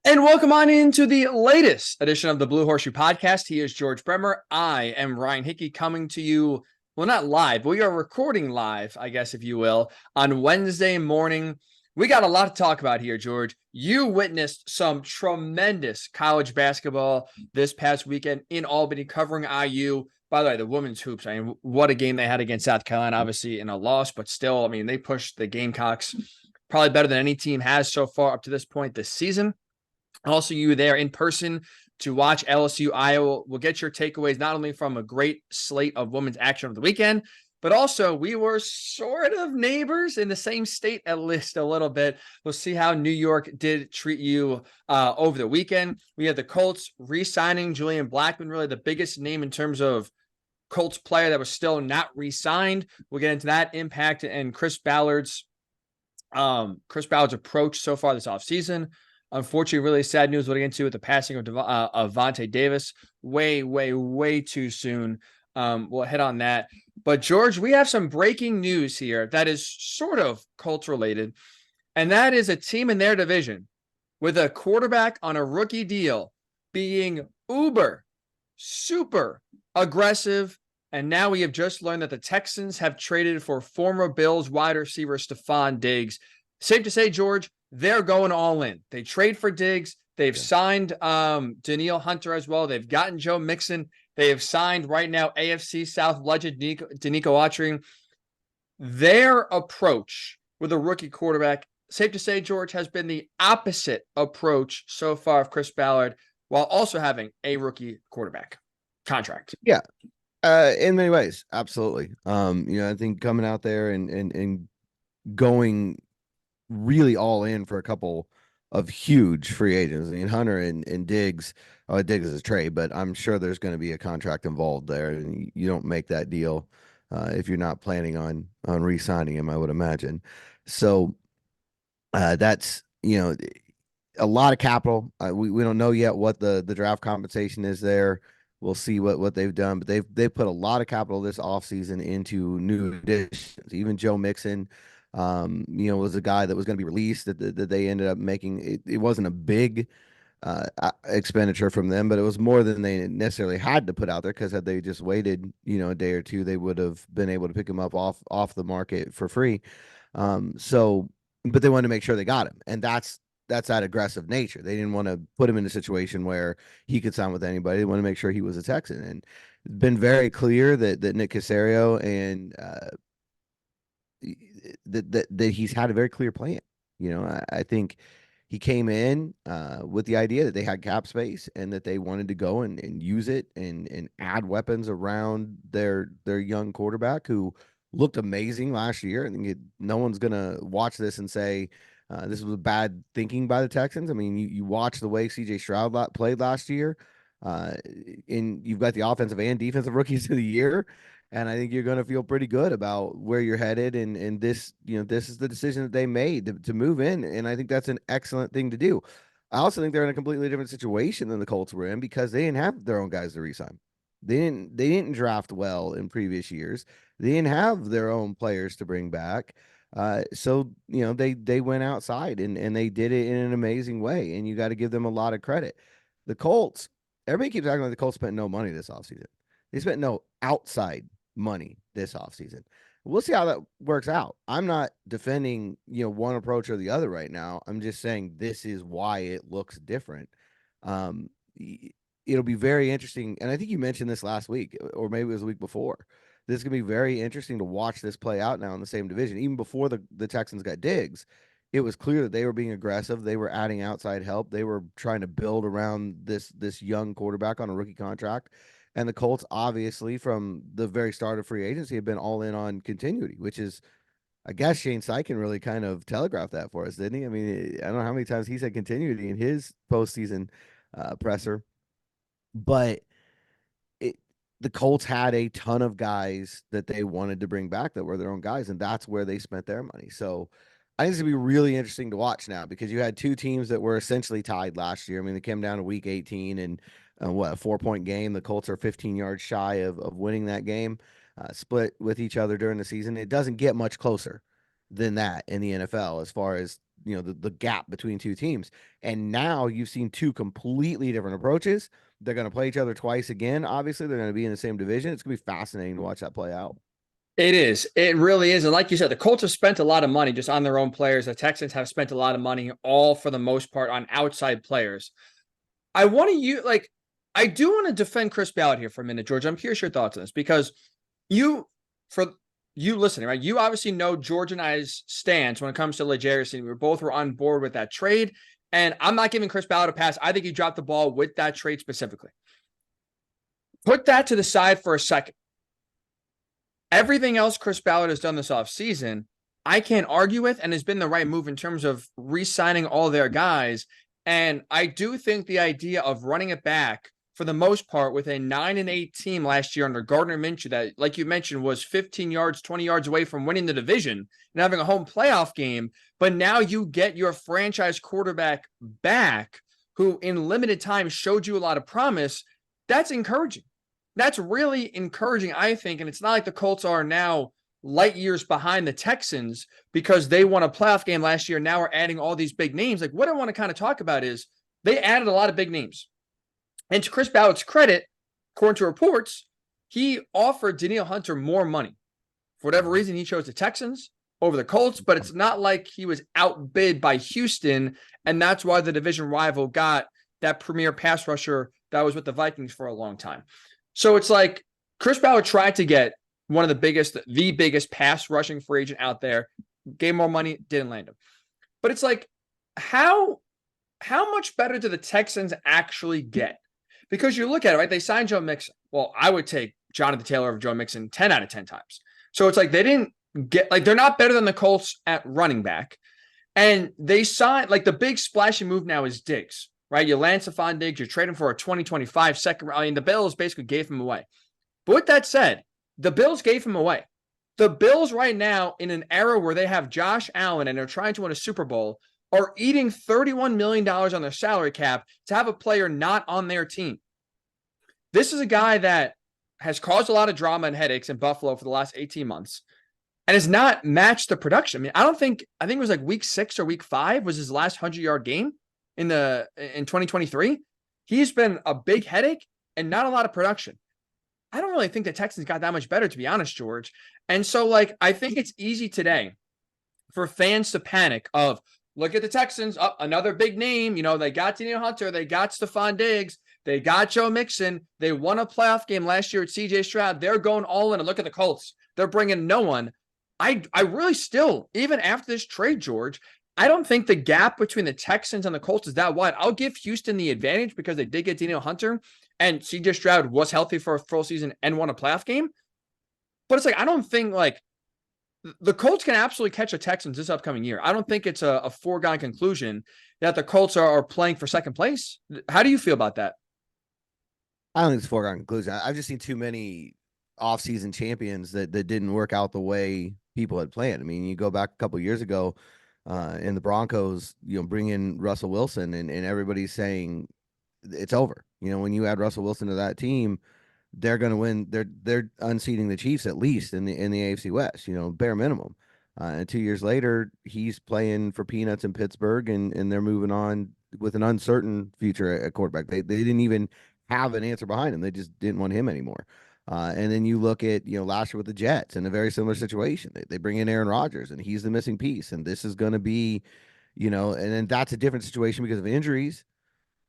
And welcome on into the latest edition of the Blue Horseshoe Podcast. He is George Bremer. I am Ryan Hickey coming to you, well, not live, but we are recording live, I guess, if you will, on Wednesday morning. We got a lot to talk about here, George. You witnessed some tremendous college basketball this past weekend in Albany covering IU. By the way, the women's hoops, I mean, what a game they had against South Carolina, obviously in a loss, but still, I mean, they pushed the Gamecocks probably better than any team has so far up to this point this season. Also, you there in person to watch LSU Iowa. We'll get your takeaways not only from a great slate of women's action of the weekend, but also we were sort of neighbors in the same state at least a little bit. We'll see how New York did treat you over the weekend. We had the Colts re-signing Julian Blackmon, really the biggest name in terms of Colts player that was still not re-signed. We'll get into that impact and Chris Ballard's approach so far this offseason. Unfortunately, really sad news we'll get into with the passing of Vontae Davis way too soon. We'll hit on that. But, George, we have some breaking news here that is sort of Colts related, and that is a team in their division with a quarterback on a rookie deal being super aggressive. And now we have just learned that the Texans have traded for former Bills wide receiver Stefon Diggs. Safe to say, George, they're going all in. They trade for Diggs. They've signed Danielle Hunter as well. They've gotten Joe Mixon. They have signed right now AFC South legend Danico Autry. Their approach with a rookie quarterback, safe to say, George, has been the opposite approach so far of Chris Ballard, while also having a rookie quarterback contract. Yeah, in many ways, absolutely. I think coming out there and going really all in for a couple of huge free agents. I mean, Hunter and Diggs. Oh, Diggs is a trade, but I'm sure there's going to be a contract involved there. And you don't make that deal if you're not planning on re-signing him, I would imagine. So that's a lot of capital. We don't know yet what the draft compensation is there. We'll see what they've done, but they've put a lot of capital this offseason into new additions. Even Joe Mixon, was a guy that was going to be released that they ended up making. It wasn't a big expenditure from them, but it was more than they necessarily had to put out there, because had they just waited, a day or two, they would have been able to pick him up off the market for free. But they wanted to make sure they got him, and that's that aggressive nature. They didn't want to put him in a situation where he could sign with anybody. They want to make sure he was a Texan, and it's been very clear that Nick Caserio and that he's had a very clear plan. I think he came in with the idea that they had cap space and that they wanted to go and use it and add weapons around their young quarterback, who looked amazing last year. I think no one's going to watch this and say this was bad thinking by the Texans. I mean, you watch the way C.J. Stroud played last year, and you've got the offensive and defensive rookies of the year. And I think you're going to feel pretty good about where you're headed. And this, this is the decision that they made to move in. And I think that's an excellent thing to do. I also think they're in a completely different situation than the Colts were in, because they didn't have their own guys to re-sign. They didn't draft well in previous years. They didn't have their own players to bring back. So they went outside and they did it in an amazing way. And you got to give them a lot of credit. The Colts, everybody keeps acting like the Colts spent no money this offseason. They spent no outside money this offseason. We'll see how that works out. I'm not defending, one approach or the other right now. I'm just saying this is why it looks different. It'll be very interesting. And I think you mentioned this last week, or maybe it was the week before. This is going to be very interesting to watch this play out now in the same division. Even before the Texans got Diggs, it was clear that they were being aggressive. They were adding outside help. They were trying to build around this young quarterback on a rookie contract. And the Colts, obviously, from the very start of free agency, have been all in on continuity, which is, I guess, Shane Steichen really kind of telegraphed that for us, didn't he? I mean, I don't know how many times he said continuity in his postseason presser, but the Colts had a ton of guys that they wanted to bring back that were their own guys, and that's where they spent their money. So I think it's going to be really interesting to watch now, because you had two teams that were essentially tied last year. I mean, they came down to week 18 and a 4-point game. The Colts are 15 yards shy of winning that game, split with each other during the season. It doesn't get much closer than that in the NFL as far as the gap between two teams. And now you've seen two completely different approaches. They're going to play each other twice again. Obviously, they're going to be in the same division. It's going to be fascinating to watch that play out. It is. It really is. And like you said, the Colts have spent a lot of money just on their own players. The Texans have spent a lot of money, all for the most part, on outside players. I do want to defend Chris Ballard here for a minute, George. I'm curious your thoughts on this because for you listening, right? You obviously know George and I's stance when it comes to L'Jarius. We were on board with that trade. And I'm not giving Chris Ballard a pass. I think he dropped the ball with that trade specifically. Put that to the side for a second. Everything else Chris Ballard has done this offseason, I can't argue with, and has been the right move in terms of re-signing all their guys. And I do think the idea of running it back for the most part with a 9-8 team last year under Gardner Minshew that, like you mentioned, was 15 yards, 20 yards away from winning the division and having a home playoff game. But now you get your franchise quarterback back who in limited time showed you a lot of promise. That's encouraging. That's really encouraging, I think. And it's not like the Colts are now light years behind the Texans because they won a playoff game last year. Now we're adding all these big names. Like, what I want to kind of talk about is they added a lot of big names. And to Chris Ballard's credit, according to reports, he offered Danielle Hunter more money. For whatever reason, he chose the Texans over the Colts, but it's not like he was outbid by Houston, and that's why the division rival got that premier pass rusher that was with the Vikings for a long time. So it's like Chris Ballard tried to get one of the biggest pass rushing free agent out there, gave more money, didn't land him. But it's like, how much better do the Texans actually get? Because you look at it, right? They signed Joe Mixon. Well, I would take Jonathan Taylor over Joe Mixon 10 out of 10 times. So it's like they didn't get, like, they're not better than the Colts at running back. And they signed, like, the big splashy move now is Diggs, right? You land Stefon Diggs, you're trading for a 2025 second round. I mean, the Bills basically gave him away. But with that said, the Bills gave him away. The Bills right now, in an era where they have Josh Allen and they're trying to win a Super Bowl, are eating $31 million on their salary cap to have a player not on their team. This is a guy that has caused a lot of drama and headaches in Buffalo for the last 18 months and has not matched the production. I mean, I think it was like week 6 or week 5 was his last 100-yard game in 2023. He's been a big headache and not a lot of production. I don't really think the Texans got that much better, to be honest, George. And so, like, I think it's easy today for fans to panic of, look at the Texans, another big name. You know, they got Danielle Hunter, they got Stefon Diggs, they got Joe Mixon. They won a playoff game last year at CJ Stroud. They're going all in. And look at the Colts. They're bringing no one. I really still, even after this trade, George, I don't think the gap between the Texans and the Colts is that wide. I'll give Houston the advantage because they did get Danielle Hunter and CJ Stroud was healthy for a full season and won a playoff game. But it's like, I don't think, like, the Colts can absolutely catch the Texans this upcoming year. I don't think it's a foregone conclusion that the Colts are playing for second place. How do you feel about that? I don't think it's a foregone conclusion. I've just seen too many offseason champions that didn't work out the way people had planned. I mean, you go back a couple of years ago in the Broncos, bring in Russell Wilson and everybody's saying it's over. When you add Russell Wilson to that team, they're going to win. They're unseating the Chiefs at least in the AFC West, bare minimum. And 2 years later, he's playing for peanuts in Pittsburgh, and they're moving on with an uncertain future at quarterback. They didn't even have an answer behind him. They just didn't want him anymore. And then you look at last year with the Jets in a very similar situation. They bring in Aaron Rodgers, and he's the missing piece. And this is going to be, and then that's a different situation because of injuries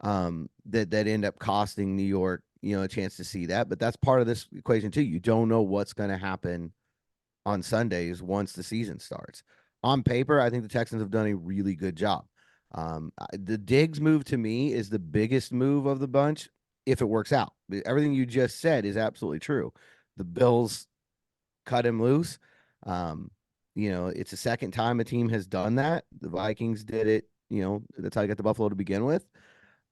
that end up costing New York a chance to see that. But that's part of this equation too. You don't know what's going to happen on Sundays once the season starts. On paper, I think the Texans have done a really good job. The Diggs move to me is the biggest move of the bunch if it works out. Everything you just said is absolutely true. The Bills cut him loose. It's the second time a team has done that. The Vikings did it. That's how you got the Buffalo to begin with.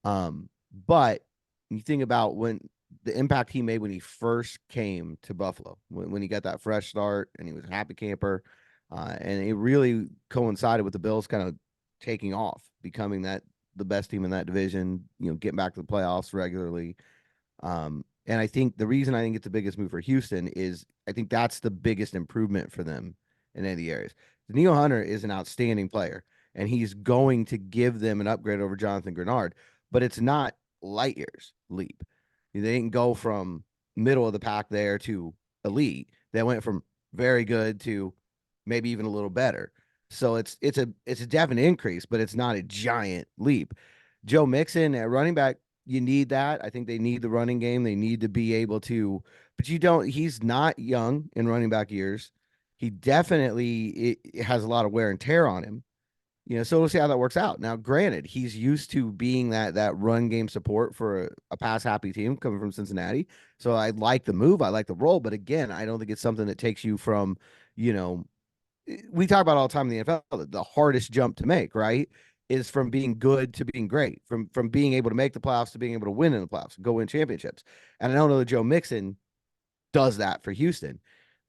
But you think about when the impact he made when he first came to Buffalo, when he got that fresh start and he was a happy camper, and it really coincided with the Bills kind of taking off, becoming the best team in that division, getting back to the playoffs regularly. And I think the reason I think it's the biggest move for Houston is I think that's the biggest improvement for them in any of the areas. Danielle Hunter is an outstanding player. and he's going to give them an upgrade over Jonathan Grenard, but it's not light years leap. They didn't go from middle of the pack there to elite. They went from very good to maybe even a little better. So it's a definite increase, but it's not a giant leap. Joe Mixon at running back, you need that. I think they need the running game. They need to be able to, but he's not young in running back years. He definitely it has a lot of wear and tear on him. So we'll see how that works out. Now, granted, he's used to being that run game support for a pass happy team coming from Cincinnati. So I like the move. I like the role. But again, I don't think it's something that takes you from, we talk about all the time in the NFL, the hardest jump to make, right? Is from being good to being great, from being able to make the playoffs to being able to win in the playoffs, go win championships. And I don't know that Joe Mixon does that for Houston.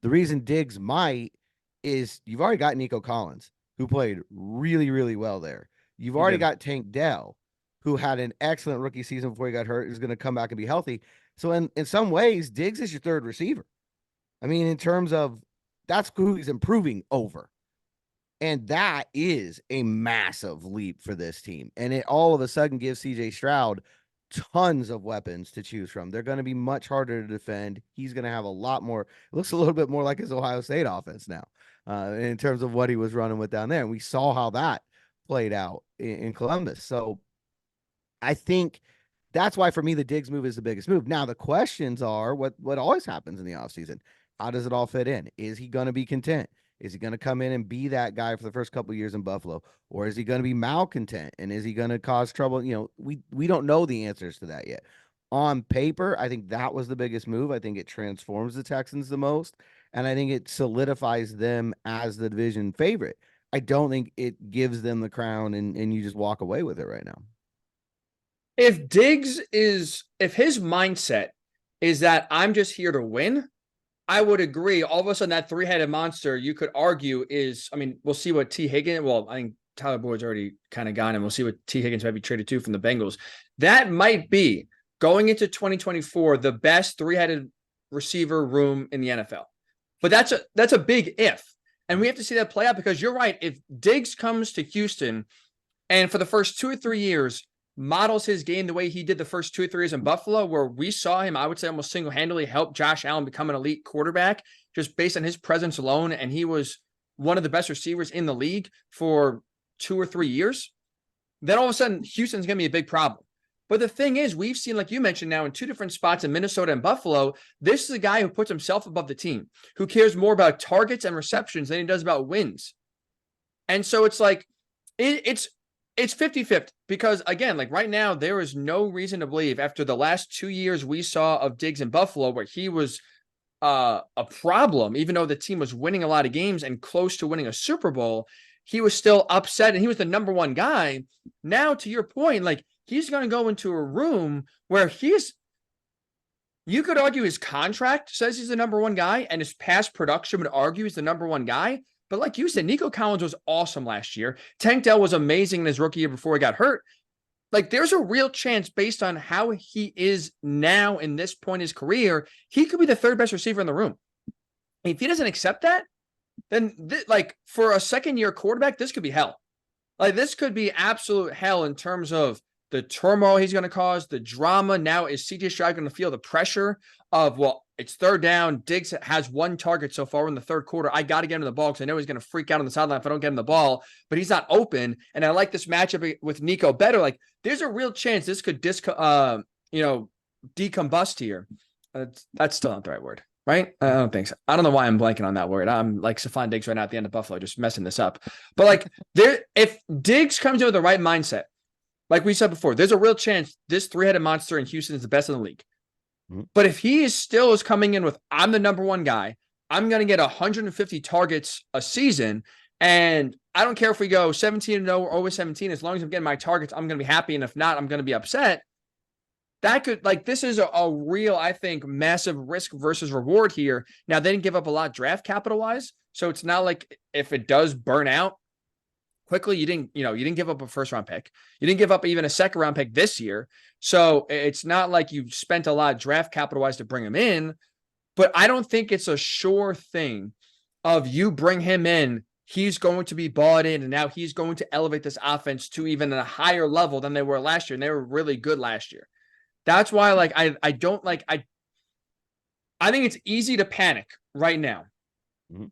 The reason Diggs might is you've already got Nico Collins, who played really, really well there. You've already got Tank Dell, who had an excellent rookie season before he got hurt, who's going to come back and be healthy. So in some ways, Diggs is your third receiver. I mean, in terms of that's who he's improving over. And that is a massive leap for this team. And it all of a sudden gives CJ Stroud tons of weapons to choose from. They're going to be much harder to defend. He's going to have a lot more. It looks a little bit more like his Ohio State offense now in terms of what he was running with down there. And we saw how that played out in Columbus. So I think that's why for me, the Diggs move is the biggest move. Now, the questions are what always happens in the offseason. How does it all fit in? Is he going to be content? Is he going to come in and be that guy for the first couple of years in Buffalo? Or is he going to be malcontent? And is he going to cause trouble? We don't know the answers to that yet. On paper, I think that was the biggest move. I think it transforms the Texans the most. And I think it solidifies them as the division favorite. I don't think it gives them the crown and you just walk away with it right now. If his mindset is that I'm just here to win, I would agree. All of a sudden, that three-headed monster, you could argue we'll see what T. Higgins, I think Tyler Boyd's already kind of gone, and we'll see what T. Higgins might be traded to from the Bengals. That might be, going into 2024, the best three-headed receiver room in the NFL. But that's a big if. And we have to see that play out because you're right. If Diggs comes to Houston and for the first 2 or 3 years models his game the way he did the first 2 or 3 years in Buffalo, where we saw him, I would say almost single-handedly help Josh Allen become an elite quarterback just based on his presence alone. And he was one of the best receivers in the league for 2 or 3 years. Then all of a sudden, Houston's going to be a big problem. But the thing is, we've seen, like you mentioned now, in 2 different spots in Minnesota and Buffalo, this is a guy who puts himself above the team, who cares more about targets and receptions than he does about wins. And so it's like, it's 50-50 because, again, like right now, there is no reason to believe after the last 2 years we saw of Diggs in Buffalo where he was a problem, even though the team was winning a lot of games and close to winning a Super Bowl, he was still upset and he was the number one guy. Now, to your point, like he's going to go into a room where you could argue his contract says he's the number one guy and his past production would argue he's the number one guy. But like you said, Nico Collins was awesome last year. Tank Dell was amazing in his rookie year before he got hurt. Like there's a real chance based on how he is now in this point in his career, he could be the third best receiver in the room. If he doesn't accept that, then for a second-year quarterback, this could be hell. Like this could be absolute hell in terms of the turmoil he's going to cause, the drama. Now is CJ Stroud going to feel the pressure of, well, it's third down. Diggs has 1 target so far in the third quarter. I got to get him the ball because I know he's going to freak out on the sideline if I don't get him the ball, but he's not open. And I like this matchup with Nico better. Like there's a real chance this could decombust here. That's still not the right word, right? I don't think so. I don't know why I'm blanking on that word. I'm like Stefon Diggs right now at the end of Buffalo, just messing this up. But like if Diggs comes in with the right mindset, like we said before, there's a real chance this three-headed monster in Houston is the best in the league. But if he is coming in with, I'm the number one guy, I'm going to get 150 targets a season, and I don't care if we go 17-0 or always 17, as long as I'm getting my targets, I'm going to be happy, and if not, I'm going to be upset. That could, like, this is a real, I think, massive risk versus reward here. Now, they didn't give up a lot draft capital-wise, so it's not like if it does burn out quickly, you didn't give up a first-round pick. You didn't give up even a second-round pick this year. So it's not like you spent a lot of draft capital-wise to bring him in, but I don't think it's a sure thing of you bring him in, he's going to be bought in, and now he's going to elevate this offense to even a higher level than they were last year. And they were really good last year. That's why, like, I don't like, I think it's easy to panic right now. Mm-hmm.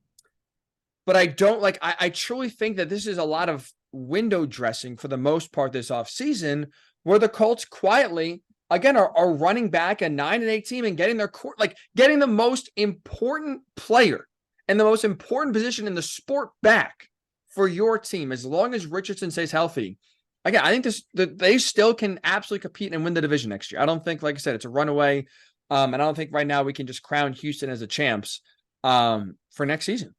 But I don't like, I truly think that this is a lot of window dressing for the most part this offseason, where the Colts quietly, again, are running back a 9-8 team and getting their core, like getting the most important player and the most important position in the sport back for your team. As long as Richardson stays healthy, again, I think they still can absolutely compete and win the division next year. I don't think, like I said, it's a runaway. And I don't think right now we can just crown Houston as the champs for next season.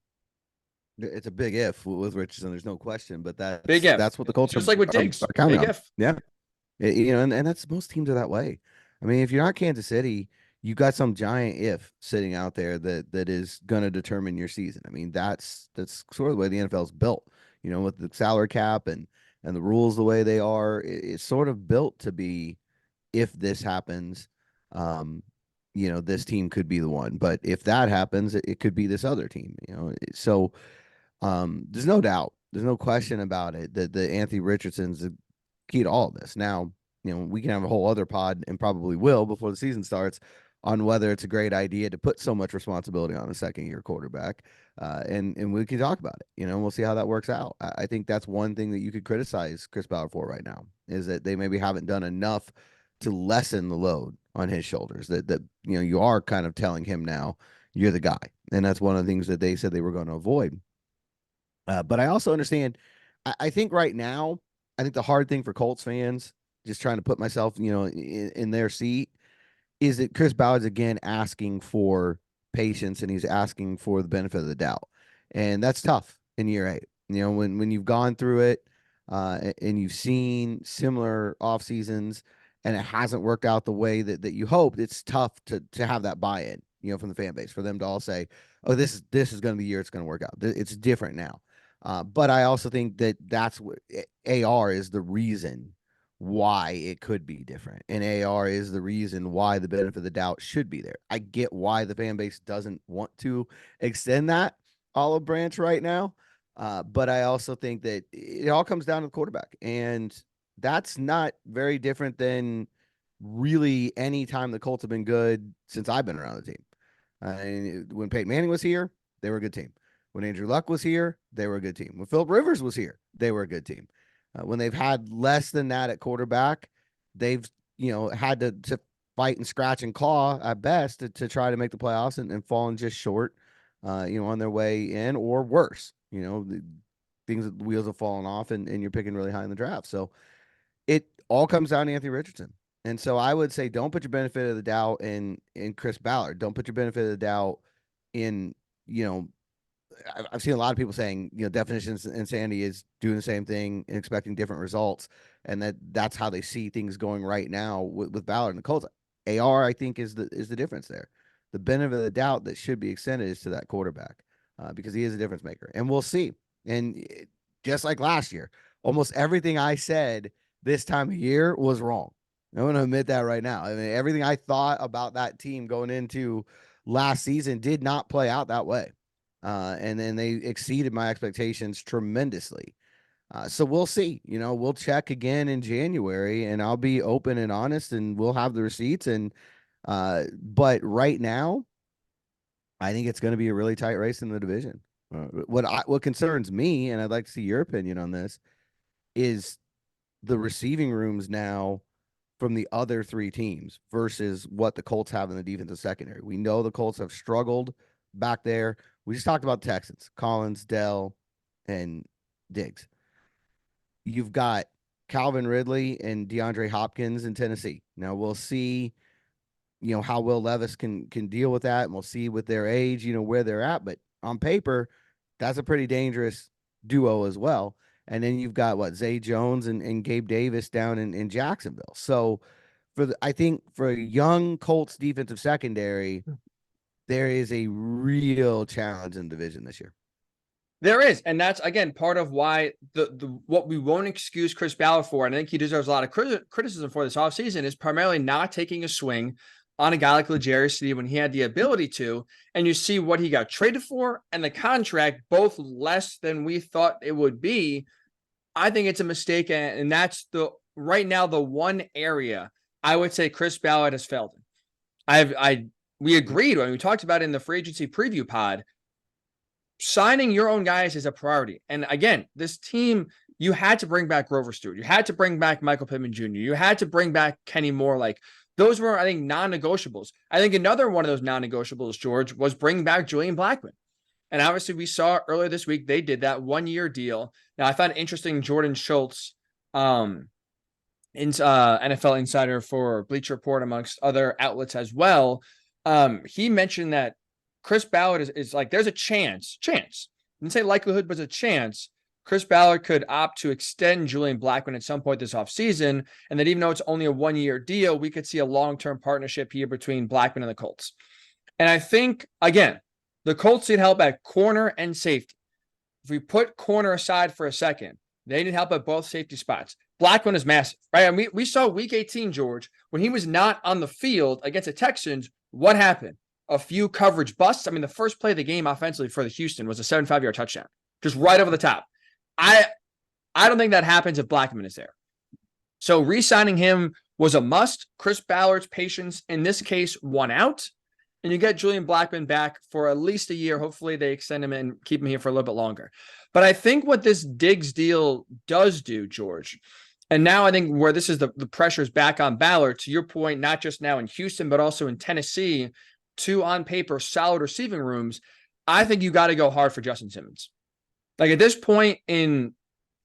It's a big if with Richardson. There's no question, but big if. That's what the Colts just like with Diggs. Big if. Yeah. And that's most teams are that way. I mean, if you're not Kansas City, you got some giant if sitting out there that is going to determine your season. I mean, that's sort of the way the NFL is built, with the salary cap and the rules the way they are. It's sort of built to be, if this happens, this team could be the one. But if that happens, it could be this other team, So there's no doubt. There's no question about it that the Anthony Richardson's the key to all of this. Now, we can have a whole other pod, and probably will before the season starts, on whether it's a great idea to put so much responsibility on a second-year quarterback. And we can talk about it, we'll see how that works out. I think that's one thing that you could criticize Chris Ballard for right now, is that they maybe haven't done enough to lessen the load on his shoulders, that you are kind of telling him now you're the guy. And that's one of the things that they said they were going to avoid. But I also understand, I think right now, I think the hard thing for Colts fans, just trying to put myself, in their seat, is that Chris Ballard's again asking for patience, and he's asking for the benefit of the doubt. And that's tough in year 8. When you've gone through it and you've seen similar off seasons and it hasn't worked out the way that you hoped, it's tough to have that buy-in, from the fan base, for them to all say, oh, this is going to be the year it's going to work out. It's different now. But I also think that's what AR is the reason why it could be different. And AR is the reason why the benefit of the doubt should be there. I get why the fan base doesn't want to extend that olive branch right now. But I also think that it all comes down to the quarterback. And that's not very different than really any time the Colts have been good since I've been around the team. When Peyton Manning was here, they were a good team. When Andrew Luck was here, they were a good team. When Philip Rivers was here, they were a good team. When they've had less than that at quarterback, they've had to fight and scratch and claw at best to try to make the playoffs and fallen just short, on their way in, or worse. The wheels have fallen off, and you're picking really high in the draft. So it all comes down to Anthony Richardson. And so I would say, don't put your benefit of the doubt in Chris Ballard. Don't put your benefit of the doubt in, I've seen a lot of people saying, definitions insanity is doing the same thing and expecting different results. And that's how they see things going right now with Ballard and the Colts. AR, I think, is the difference there. The benefit of the doubt that should be extended is to that quarterback because he is a difference maker. And we'll see. And just like last year, almost everything I said this time of year was wrong. I'm going to admit that right now. I mean, everything I thought about that team going into last season did not play out that way. And then they exceeded my expectations tremendously. So we'll see. We'll check again in January, and I'll be open and honest, and we'll have the receipts. And but right now, I think it's going to be a really tight race in the division. What concerns me, and I'd like to see your opinion on this, is the receiving rooms now from the other 3 teams versus what the Colts have in the defensive secondary. We know the Colts have struggled back there. We just talked about Texans, Collins, Dell, and Diggs. You've got Calvin Ridley and DeAndre Hopkins in Tennessee. Now we'll see, how Will Levis can deal with that, and we'll see with their age, where they're at. But on paper, that's a pretty dangerous duo as well. And then you've got Zay Jones and Gabe Davis down in Jacksonville. So I think for a young Colts defensive secondary, there is a real challenge in the division this year. There is, and that's, again, part of why the what we won't excuse Chris Ballard for, and I think he deserves a lot of criticism for this offseason, is primarily not taking a swing on a guy like L'Jarius Sneed when he had the ability to, and you see what he got traded for and the contract, both less than we thought it would be. I think it's a mistake, and that's right now the one area I would say Chris Ballard has failed in. We agreed when we talked about it in the free agency preview pod. Signing your own guys is a priority. And again, this team, you had to bring back Grover Stewart. You had to bring back Michael Pittman Jr. You had to bring back Kenny Moore. Like, those were, I think, non-negotiables. I think another one of those non-negotiables, George, was bringing back Julian Blackmon. And obviously, we saw earlier this week, they did that 1-year deal. Now, I found it interesting, Jordan Schultz, NFL insider for Bleacher Report, amongst other outlets as well. He mentioned that Chris Ballard is like, there's a chance, didn't say likelihood, but it's a chance Chris Ballard could opt to extend Julian Blackmon at some point this offseason, and that even though it's only a 1-year deal, we could see a long-term partnership here between Blackmon and the Colts. And I think, again, the Colts need help at corner and safety. If we put corner aside for a second, they need help at both safety spots. Blackmon is massive, right? And we saw week 18, George, when he was not on the field against the Texans, what happened? A few coverage busts. I mean, the first play of the game offensively for the Houston was a 75-yard touchdown, just right over the top. I don't think that happens if Blackmon is there. So re-signing him was a must. Chris Ballard's patience in this case won out, and you get Julian Blackmon back for at least a year. Hopefully they extend him and keep him here for a little bit longer. But I think what this Diggs deal does do, George, and now I think where this is the pressure is back on Ballard, to your point, not just now in Houston, but also in Tennessee, two on paper solid receiving rooms. I think you got to go hard for Justin Simmons. Like, at this point in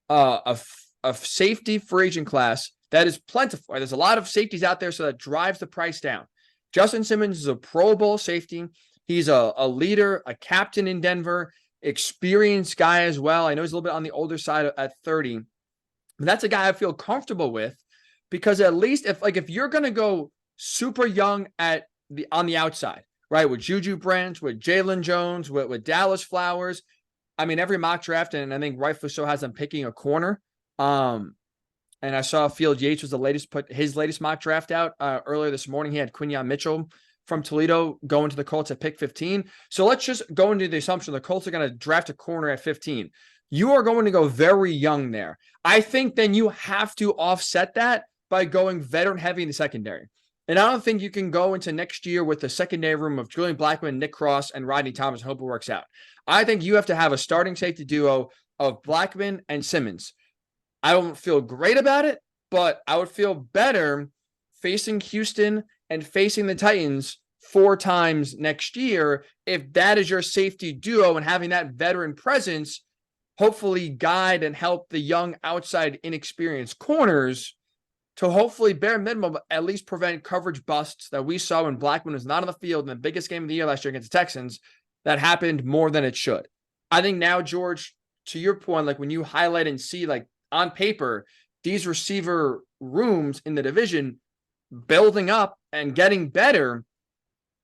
a safety free agent class that is plentiful, right? There's a lot of safeties out there, so that drives the price down. Justin Simmons is a Pro Bowl safety. He's a leader, a captain in Denver, experienced guy as well. I know he's a little bit on the older side at 30, but that's a guy I feel comfortable with, because at least if you're going to go super young on the outside, right, with Juju Brents, with Jalen Jones, with Dallas Flowers, I mean, every mock draft, and I think rightfully so, has them picking a corner. And I saw Field Yates was put his latest mock draft out earlier this morning. He had Quinyon Mitchell from Toledo going to the Colts at pick 15. So let's just go into the assumption the Colts are going to draft a corner at 15. You are going to go very young there. I think then you have to offset that by going veteran heavy in the secondary. And I don't think you can go into next year with the secondary room of Julian Blackmon, Nick Cross, and Rodney Thomas and hope it works out. I think you have to have a starting safety duo of Blackmon and Simmons. I don't feel great about it, but I would feel better facing Houston and facing the Titans 4 times next year if that is your safety duo, and having that veteran presence hopefully guide and help the young outside inexperienced corners to hopefully, bare minimum, at least prevent coverage busts that we saw when Blackmon was not on the field in the biggest game of the year last year against the Texans. That happened more than it should. I think now, George, to your point, like when you highlight and see, like, on paper, these receiver rooms in the division building up and getting better,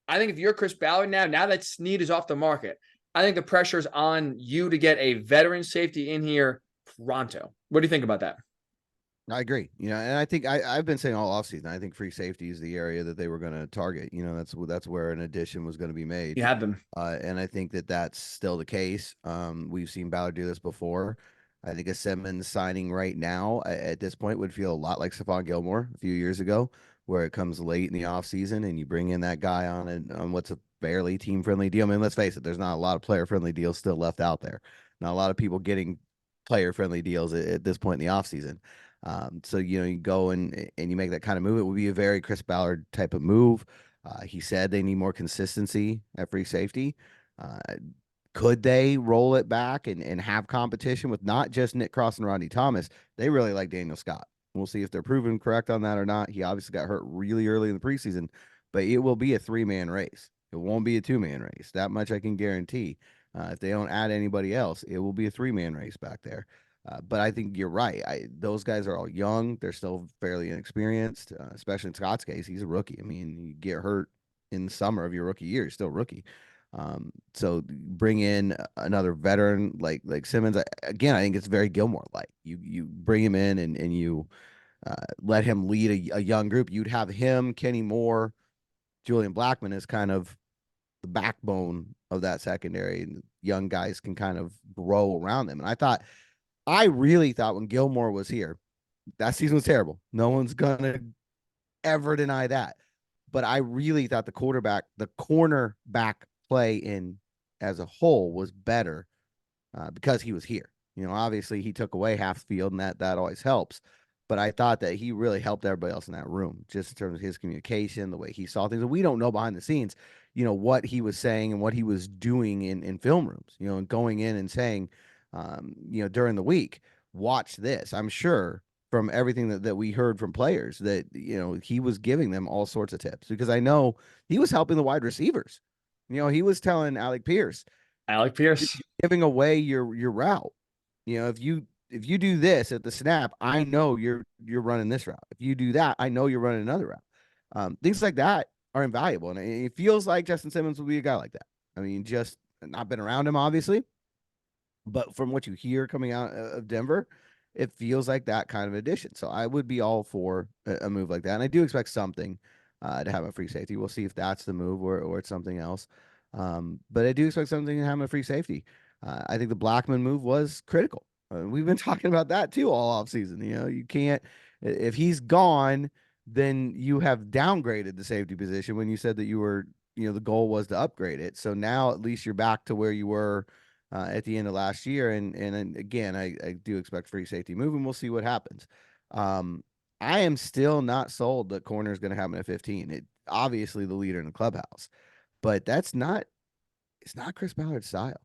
I think if you're Chris Ballard now that Snead is off the market, I think the pressure is on you to get a veteran safety in here pronto. What do you think about that? I agree. And I think I've been saying all offseason, I think free safety is the area that they were going to target. That's where an addition was going to be made. You have them. And I think that that's still the case. We've seen Ballard do this before. I think a Simmons signing right now at this point would feel a lot like Stefon Gilmore a few years ago, where it comes late in the offseason and you bring in that guy on what's a fairly team-friendly deal. I mean, let's face it, there's not a lot of player-friendly deals still left out there. Not a lot of people getting player-friendly deals at this point in the offseason. So, you go and you make that kind of move. It would be a very Chris Ballard type of move. He said they need more consistency at free safety. Could they roll it back and have competition with not just Nick Cross and Rodney Thomas? They really like Daniel Scott. We'll see if they're proven correct on that or not. He obviously got hurt really early in the preseason, but it will be a 3-man race. It won't be a 2-man race. That much I can guarantee. If they don't add anybody else, it will be a 3-man race back there. But I think you're right. Those guys are all young. They're still fairly inexperienced, especially in Scott's case. He's a rookie. I mean, you get hurt in the summer of your rookie year, you're still a rookie. So bring in another veteran like Simmons. I think it's very Gilmore-like. You bring him in and you let him lead a young group. You'd have him, Kenny Moore, Julian Blackmon is kind of the backbone of that secondary, and young guys can kind of grow around them. And I really thought when Gilmore was here, that season was terrible. No one's gonna ever deny that. But I really thought the cornerback play in as a whole was better because he was here. Obviously he took away half the field, and that always helps. But I thought that he really helped everybody else in that room, just in terms of his communication, the way he saw things. And we don't know behind the scenes, what he was saying and what he was doing in film rooms, and going in and saying, during the week, watch this. I'm sure from everything that we heard from players that, he was giving them all sorts of tips, because I know he was helping the wide receivers. He was telling Alec Pierce, you're giving away your route. If you do this at the snap, I know you're running this route. If you do that, I know you're running another route. Things like that are invaluable. And it feels like Justin Simmons will be a guy like that. I mean, just not been around him, obviously, but from what you hear coming out of Denver, it feels like that kind of addition. So I would be all for a move like that. And I do expect something to have a free safety. We'll see if that's the move or it's something else. But I do expect something to have a free safety. I think the Blackmon move was critical. We've been talking about that too all offseason. You can't, if he's gone, then you have downgraded the safety position when you said that you were, the goal was to upgrade it. So now at least you're back to where you were at the end of last year. And again, I do expect free safety move, and we'll see what happens. I am still not sold that corner is going to happen at 15. It obviously the leader in the clubhouse, but it's not Chris Ballard's style.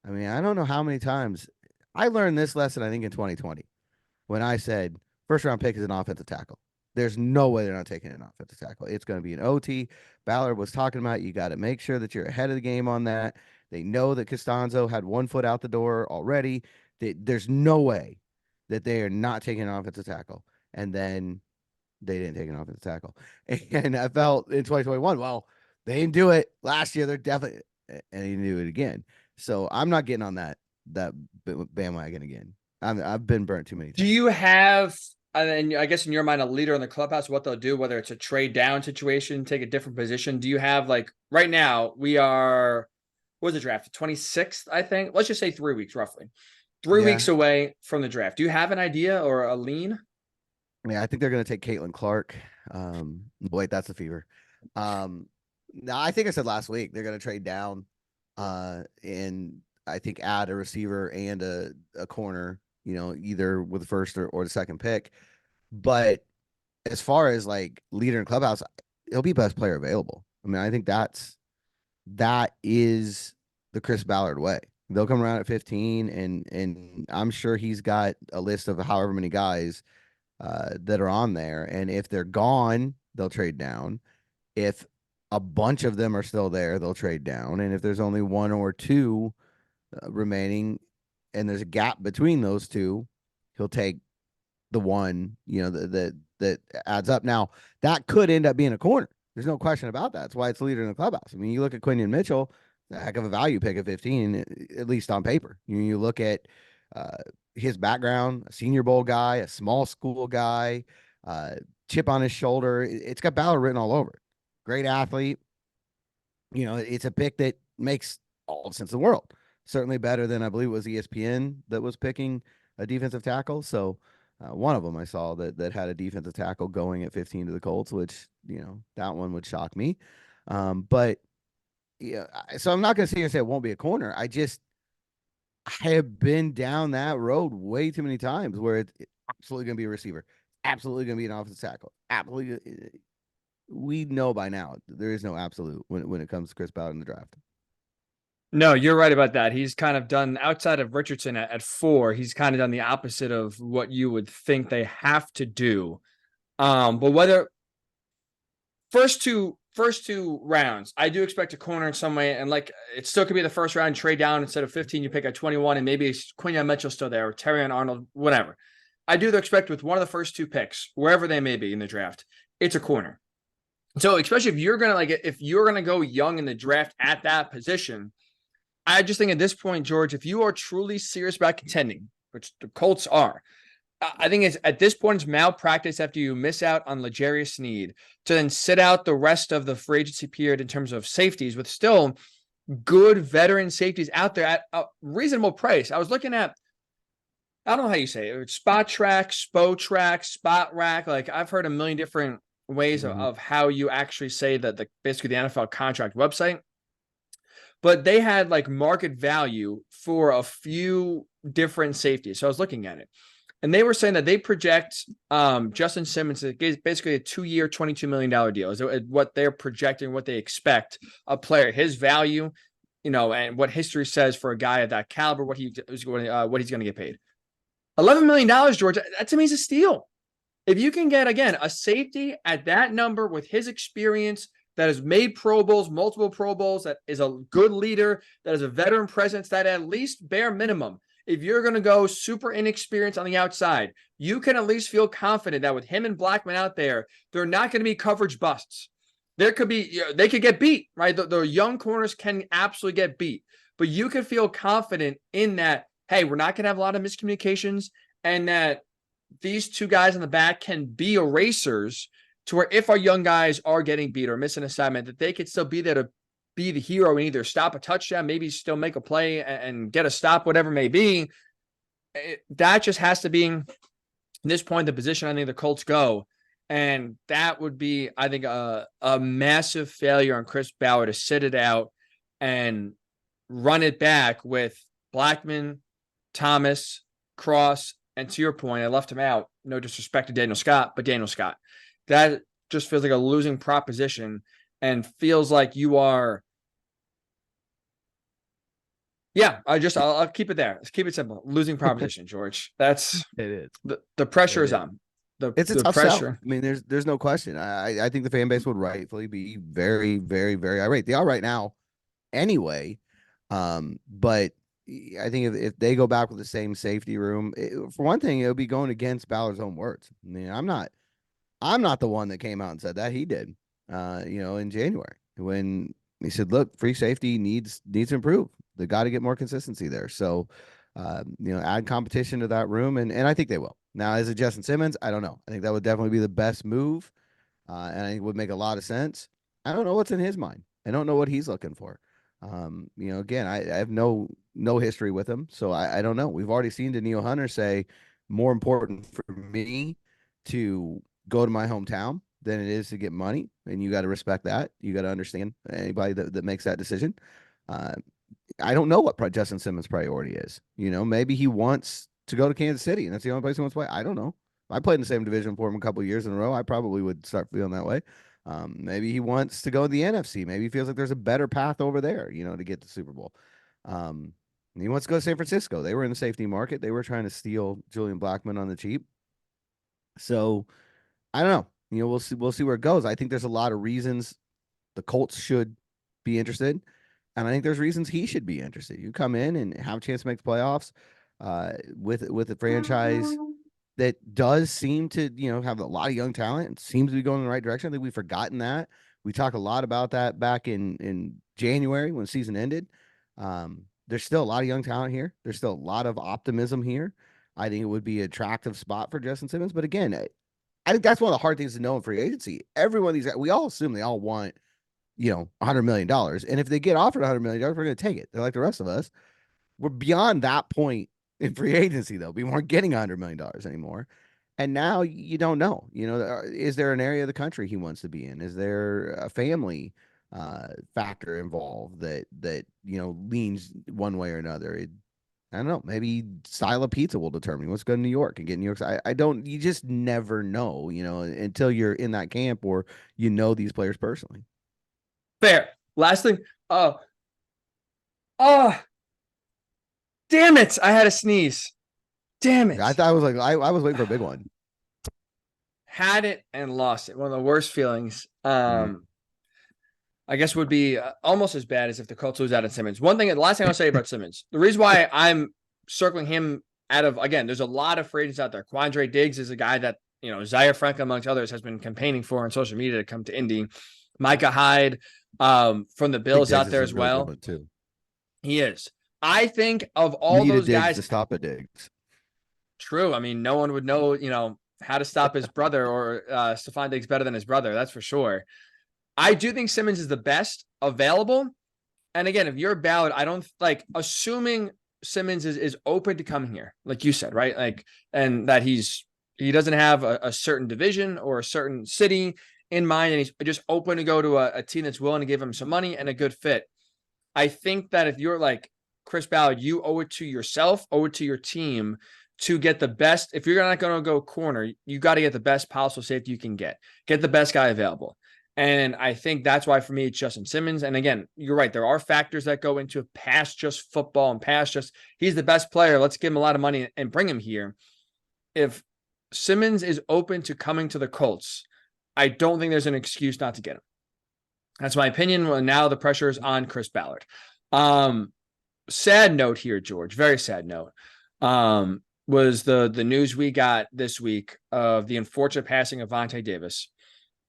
I mean, I don't know how many times I learned this lesson, I think in 2020, when I said first round pick is an offensive tackle. There's no way they're not taking an offensive tackle. It's going to be an OT. Ballard was talking about, you got to make sure that you're ahead of the game on that. They know that Costanzo had 1 foot out the door already. There's no way that they are not taking an offensive tackle. And then they didn't take an offensive tackle. And I felt in 2021, well, they didn't do it last year. They're definitely, and they didn't do it again. So I'm not getting on that bandwagon again. I've been burnt too many times. Do you have, and I guess in your mind, a leader in the clubhouse, what they'll do, whether it's a trade down situation, take a different position? Do you have, like, right now we are, what's the draft? 26th, I think. Let's just say 3 weeks, roughly. 3 weeks away from the draft. Do you have an idea or a lean? Yeah, I think they're going to take Caitlin Clark. Wait, that's a fever. No, I think I said last week they're going to trade down and I think add a receiver and a corner, either with the first or the second pick. But as far as like leader in clubhouse, he'll be best player available. I mean, I think that is the Chris Ballard way. They'll come around at 15, and I'm sure he's got a list of however many guys that are on there. And if they're gone, they'll trade down. If a bunch of them are still there, they'll trade down. And if there's only 1 or 2 remaining and there's a gap between those 2, he'll take the one, that adds up. Now, that could end up being a corner. There's no question about that. That's why it's leader in the clubhouse. I mean, you look at Quinion Mitchell, a heck of a value pick at 15, at least on paper. You look at his background, a Senior Bowl guy, a small school guy, chip on his shoulder. It's got Ballard written all over it. Great athlete. It's a pick that makes all the sense in the world. Certainly better than, I believe it was ESPN that was picking a defensive tackle. So one of them I saw that had a defensive tackle going at 15 to the Colts, which, that one would shock me. But yeah, so I'm not going to sit here and say it won't be a corner. I have been down that road way too many times where it's absolutely going to be a receiver, absolutely going to be an offensive tackle. Absolutely. We know by now there is no absolute when it comes to Chris Ballard in the draft. No, you're right about that. He's kind of done, outside of Richardson at 4, he's kind of done the opposite of what you would think they have to do. But whether first two rounds, I do expect a corner in some way, and like it still could be the first round, trade down, instead of 15, you pick at 21, and maybe Quinion Mitchell's still there, or Terrion Arnold, whatever. I do expect with one of the first 2 picks, wherever they may be in the draft, it's a corner. So especially if you're gonna go young in the draft at that position, I just think at this point, George, if you are truly serious about contending, which the Colts are, I think it's at this point, it's malpractice after you miss out on L'Jarius Sneed to then sit out the rest of the free agency period in terms of safeties with still good veteran safeties out there at a reasonable price. I was looking at, I don't know how you say it, Spot Track, Spo Track, Spot Rack. Like I've heard a million different ways of how you actually say that basically the NFL contract website. But they had like market value for a few different safeties. So I was looking at it. And they were saying that they project Justin Simmons basically a 2-year, $22 million deal. Is what they're projecting, what they expect a player, his value, and what history says for a guy of that caliber, what he's going to get paid. $11 million, George. That to me is a steal. If you can get, again, a safety at that number with his experience, that has made Pro Bowls, multiple Pro Bowls, that is a good leader, that is a veteran presence, that at least bare minimum, if you're going to go super inexperienced on the outside, you can at least feel confident that with him and Blackmon out there, they're not going to be coverage busts. There could be, they could get beat, right? The young corners can absolutely get beat, but you can feel confident in that, hey, we're not going to have a lot of miscommunications, and that these two guys in the back can be erasers to where if our young guys are getting beat or miss an assignment, that they could still be there to be the hero and either stop a touchdown, maybe still make a play and get a stop, whatever it may be. That just has to be, at this point, the position I think the Colts go. And that would be, I think, a massive failure on Chris Ballard to sit it out and run it back with Blackmon, Thomas, Cross, and to your point, I left him out. No disrespect to Daniel Scott, but Daniel Scott. That just feels like a losing proposition and feels like you are. Yeah, I'll keep it there. Let's keep it simple. Losing proposition, George. That's it is. The pressure is on. It's a the tough pressure. sell. I mean, there's no question. I think the fan base would rightfully be very, very, very irate. They are right now anyway. But I think if they go back with the same safety room, for one thing, it'll be going against Ballard's own words. I mean, I'm not the one that came out and said that. He did, in January when he said, look, free safety needs to improve. They got to get more consistency there. So, add competition to that room. And I think they will. Now, is it Justin Simmons? I don't know. I think that would definitely be the best move. And I think it would make a lot of sense. I don't know what's in his mind. I don't know what he's looking for. Again, I have no history with him. So I don't know. We've already seen Daniil Hunter say more important for me to go to my hometown than it is to get money. And you got to respect that. You got to understand anybody that makes that decision. I don't know what Justin Simmons' priority is. Maybe he wants to go to Kansas City, and that's the only place he wants to play. I don't know. I played in the same division for him a couple of years in a row. I probably would start feeling that way. Maybe he wants to go to the NFC. Maybe he feels like there's a better path over there, to get to the Super Bowl. He wants to go to San Francisco. They were in the safety market. They were trying to steal Julian Blackmon on the cheap. So I don't know. We'll see where it goes. I think there's a lot of reasons the Colts should be interested. And I think there's reasons he should be interested. You come in and have a chance to make the playoffs with a franchise that does seem to, have a lot of young talent and seems to be going in the right direction. I think we've forgotten that. We talked a lot about that back in January when the season ended. There's still a lot of young talent here. There's still a lot of optimism here. I think it would be an attractive spot for Justin Simmons. But again, I think that's one of the hard things to know in free agency. Every one of these guys, we all assume they all want, $100 million. And if they get offered $100 million, we're going to take it. They're like the rest of us. We're beyond that point in free agency, though. We weren't getting $100 million anymore. And now you don't know. Is there an area of the country he wants to be in? Is there a family factor involved that leans one way or another? I don't know. Maybe style of pizza will determine. He wants to go to New York and get New York. I don't. You just never know. Until you're in that camp or these players personally. Fair. Last thing. Oh, damn it. I had a sneeze. Damn it. I thought I was was waiting for a big one. Had it and lost it. One of the worst feelings. I guess would be almost as bad as if the Colts lose out on Simmons. The last thing I'll say about Simmons, the reason why I'm circling him out of, again, there's a lot of free agents out there. Quandre Diggs is a guy that, Zaire Franklin, amongst others, has been campaigning for on social media to come to Indy. Micah Hyde from the Bills out there as well. Really too. He is. I think of all those guys to stop at Diggs. True. I mean, no one would know, how to stop his brother or Stefon Diggs better than his brother. That's for sure. I do think Simmons is the best available. And again, if you're Ballard, I don't like assuming Simmons is open to coming here, like you said, right? Like, and that he doesn't have a certain division or a certain city in mind, and he's just open to go to a team that's willing to give him some money and a good fit. I think that if you're like Chris Ballard, you owe it to yourself, owe it to your team to get the best. If you're not going to go corner, you got to get the best possible safety you can get the best guy available. And I think that's why for me, it's Justin Simmons. And again, you're right. There are factors that go into past just football and past just, he's the best player. Let's give him a lot of money and bring him here. If Simmons is open to coming to the Colts, I don't think there's an excuse not to get him. That's my opinion. Well, now the pressure is on Chris Ballard. Sad note here, George. Very sad note. Was the news we got this week of the unfortunate passing of Vontae Davis,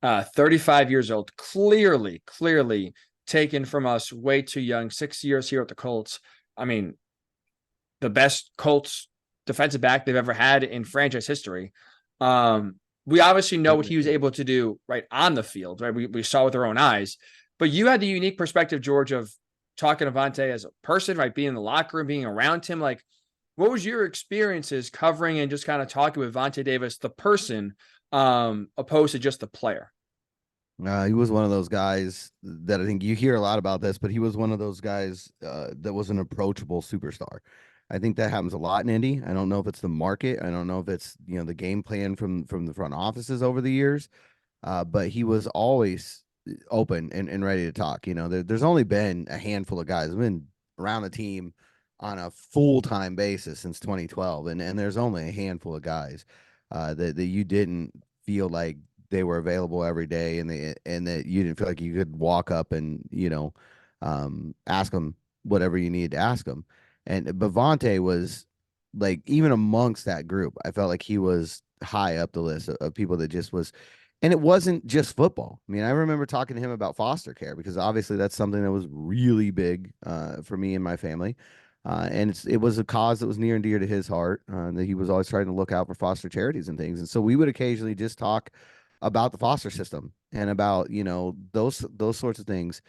35 years old, clearly taken from us way too young. 6 years here at the Colts. I mean, the best Colts defensive back they've ever had in franchise history. We obviously know what he was able to do right on the field, right? We saw with our own eyes, but you had the unique perspective, George, of talking to Vontae as a person, right? Being in the locker room, being around him. Like, what was your experiences covering and just kind of talking with Vontae Davis, the person, opposed to just the player? He was one of those guys that I think you hear a lot about this, but he was one of those guys that was an approachable superstar. I think that happens a lot in Indy. I don't know if it's the market. I don't know if it's, the game plan from the front offices over the years. But he was always open and ready to talk. There's only been a handful of guys who've been around the team on a full-time basis since 2012. And there's only a handful of guys that you didn't feel like they were available every day and that you didn't feel like you could walk up and, ask them whatever you needed to ask them. But Vontae was like, even amongst that group, I felt like he was high up the list of people that just was, and it wasn't just football. I mean, I remember talking to him about foster care because obviously that's something that was really big for me and my family. And it was a cause that was near and dear to his heart, that he was always trying to look out for foster charities and things. And so we would occasionally just talk about the foster system and about, those sorts of things.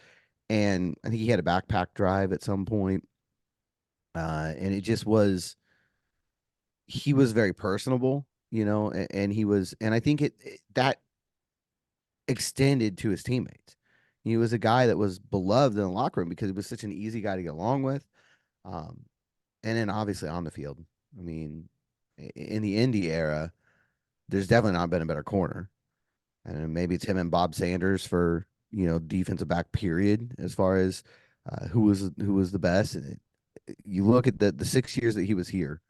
And I think he had a backpack drive at some point. And it just was, he was very personable, and he was, and I think that extended to his teammates. He was a guy that was beloved in the locker room because he was such an easy guy to get along with. And then obviously on the field, I mean, in the Indy era, there's definitely not been a better corner. And maybe it's him and Bob Sanders for, defensive back period, as far as who was the best. And you look at the 6 years that he was here,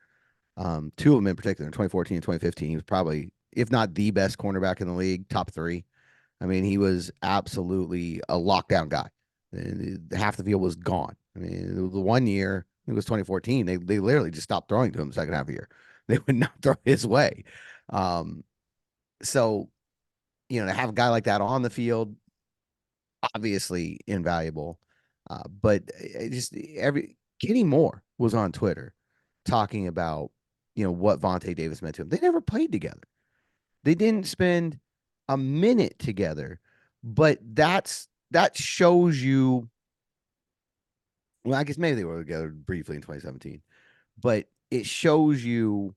two of them in particular, in 2014 and 2015, he was probably, if not the best cornerback in the league, top three. I mean, he was absolutely a lockdown guy. Half the field was gone. I mean, the one year, it was 2014, they literally just stopped throwing to him the second half of the year. They would not throw his way. So, to have a guy like that on the field, obviously invaluable. But Kenny Moore was on Twitter talking about, what Vontae Davis meant to him. They never played together. They didn't spend a minute together, but that shows you. Well, I guess maybe they were together briefly in 2017, but it shows you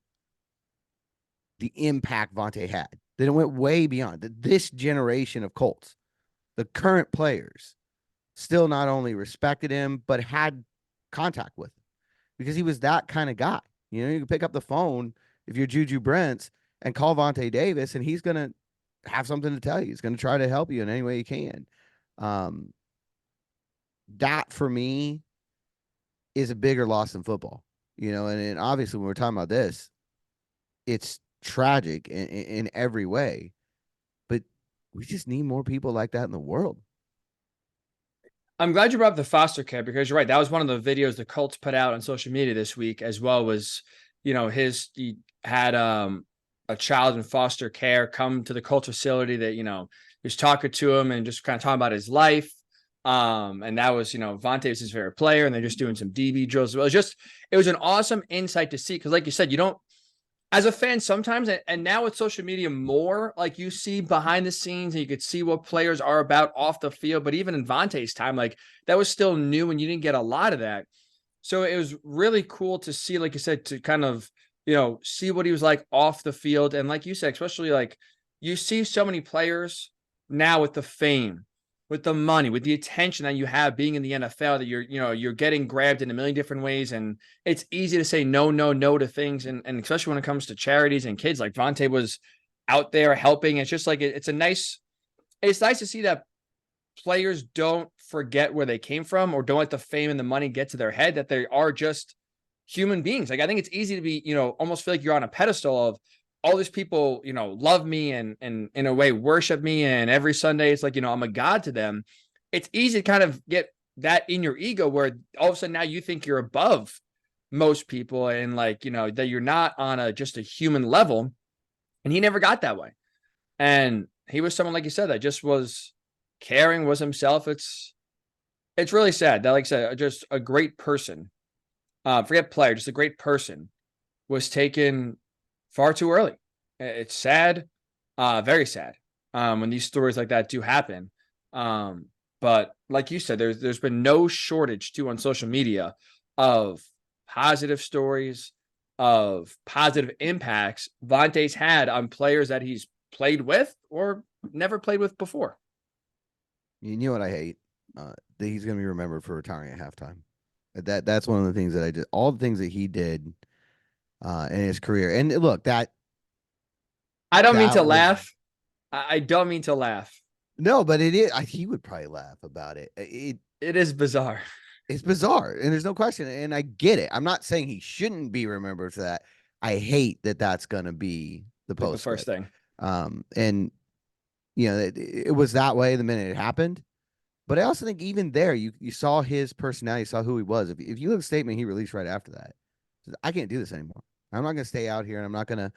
the impact Vontae had. That it went way beyond that. This generation of Colts, the current players, still not only respected him, but had contact with him because he was that kind of guy. You can pick up the phone if you're Juju Brents and call Vontae Davis, and he's going to have something to tell you. He's going to try to help you in any way he can. That for me is a bigger loss than football, and obviously when we're talking about this, it's tragic in every way, but we just need more people like that in the world. I'm glad you brought up the foster care because you're right. That was one of the videos the Colts put out on social media this week as well. Was he had a child in foster care come to the Colts facility that he was talking to him and just kind of talking about his life. And that was Vontae was his favorite player, and they're just doing some DB drills. It was an awesome insight to see because, like you said, you don't as a fan sometimes, and now with social media more, like you see behind the scenes and you could see what players are about off the field. But even in Vontae's time, like that was still new and you didn't get a lot of that. So it was really cool to see, like you said, to kind of, see what he was like off the field. And like you said, especially like you see so many players now with the fame, with the money, with the attention that you have being in the NFL, that you're getting grabbed in a million different ways. And it's easy to say no, no, no to things. And especially when it comes to charities and kids, like Vontae was out there helping. It's just like, it's nice to see that players don't forget where they came from or don't let the fame and the money get to their head, that they are just human beings. Like, I think it's easy to be, almost feel like you're on a pedestal of all these people, love me and in a way worship me. And every Sunday it's like, I'm a god to them. It's easy to kind of get that in your ego where all of a sudden now you think you're above most people and like, that you're not on just a human level. And he never got that way. And he was someone, like you said, that just was caring, was himself. It's really sad that, like I said, just a great person, forget player, just a great person was taken far too early. It's sad, very sad, when these stories like that do happen. But like you said, there's been no shortage too on social media of positive stories, of positive impacts Vontae's had on players that he's played with or never played with before. You know what I hate? That he's going to be remembered for retiring at halftime. That's one of the things that I did. All the things that he did in his career. And look, that I don't mean that to was laugh. I don't mean to laugh. no, but it is. He would probably laugh about it. It is bizarre. It's bizarre, and there's no question. And I get it. I'm not saying he shouldn't be remembered for that. I hate that that's going to be the Like the first postscript. thing. And it was that way the minute it happened. But I also think even there, you saw his personality, saw who he was. If you look at the statement he released right after that, he says, I can't do this anymore. I'm not going to stay out here and I'm not going to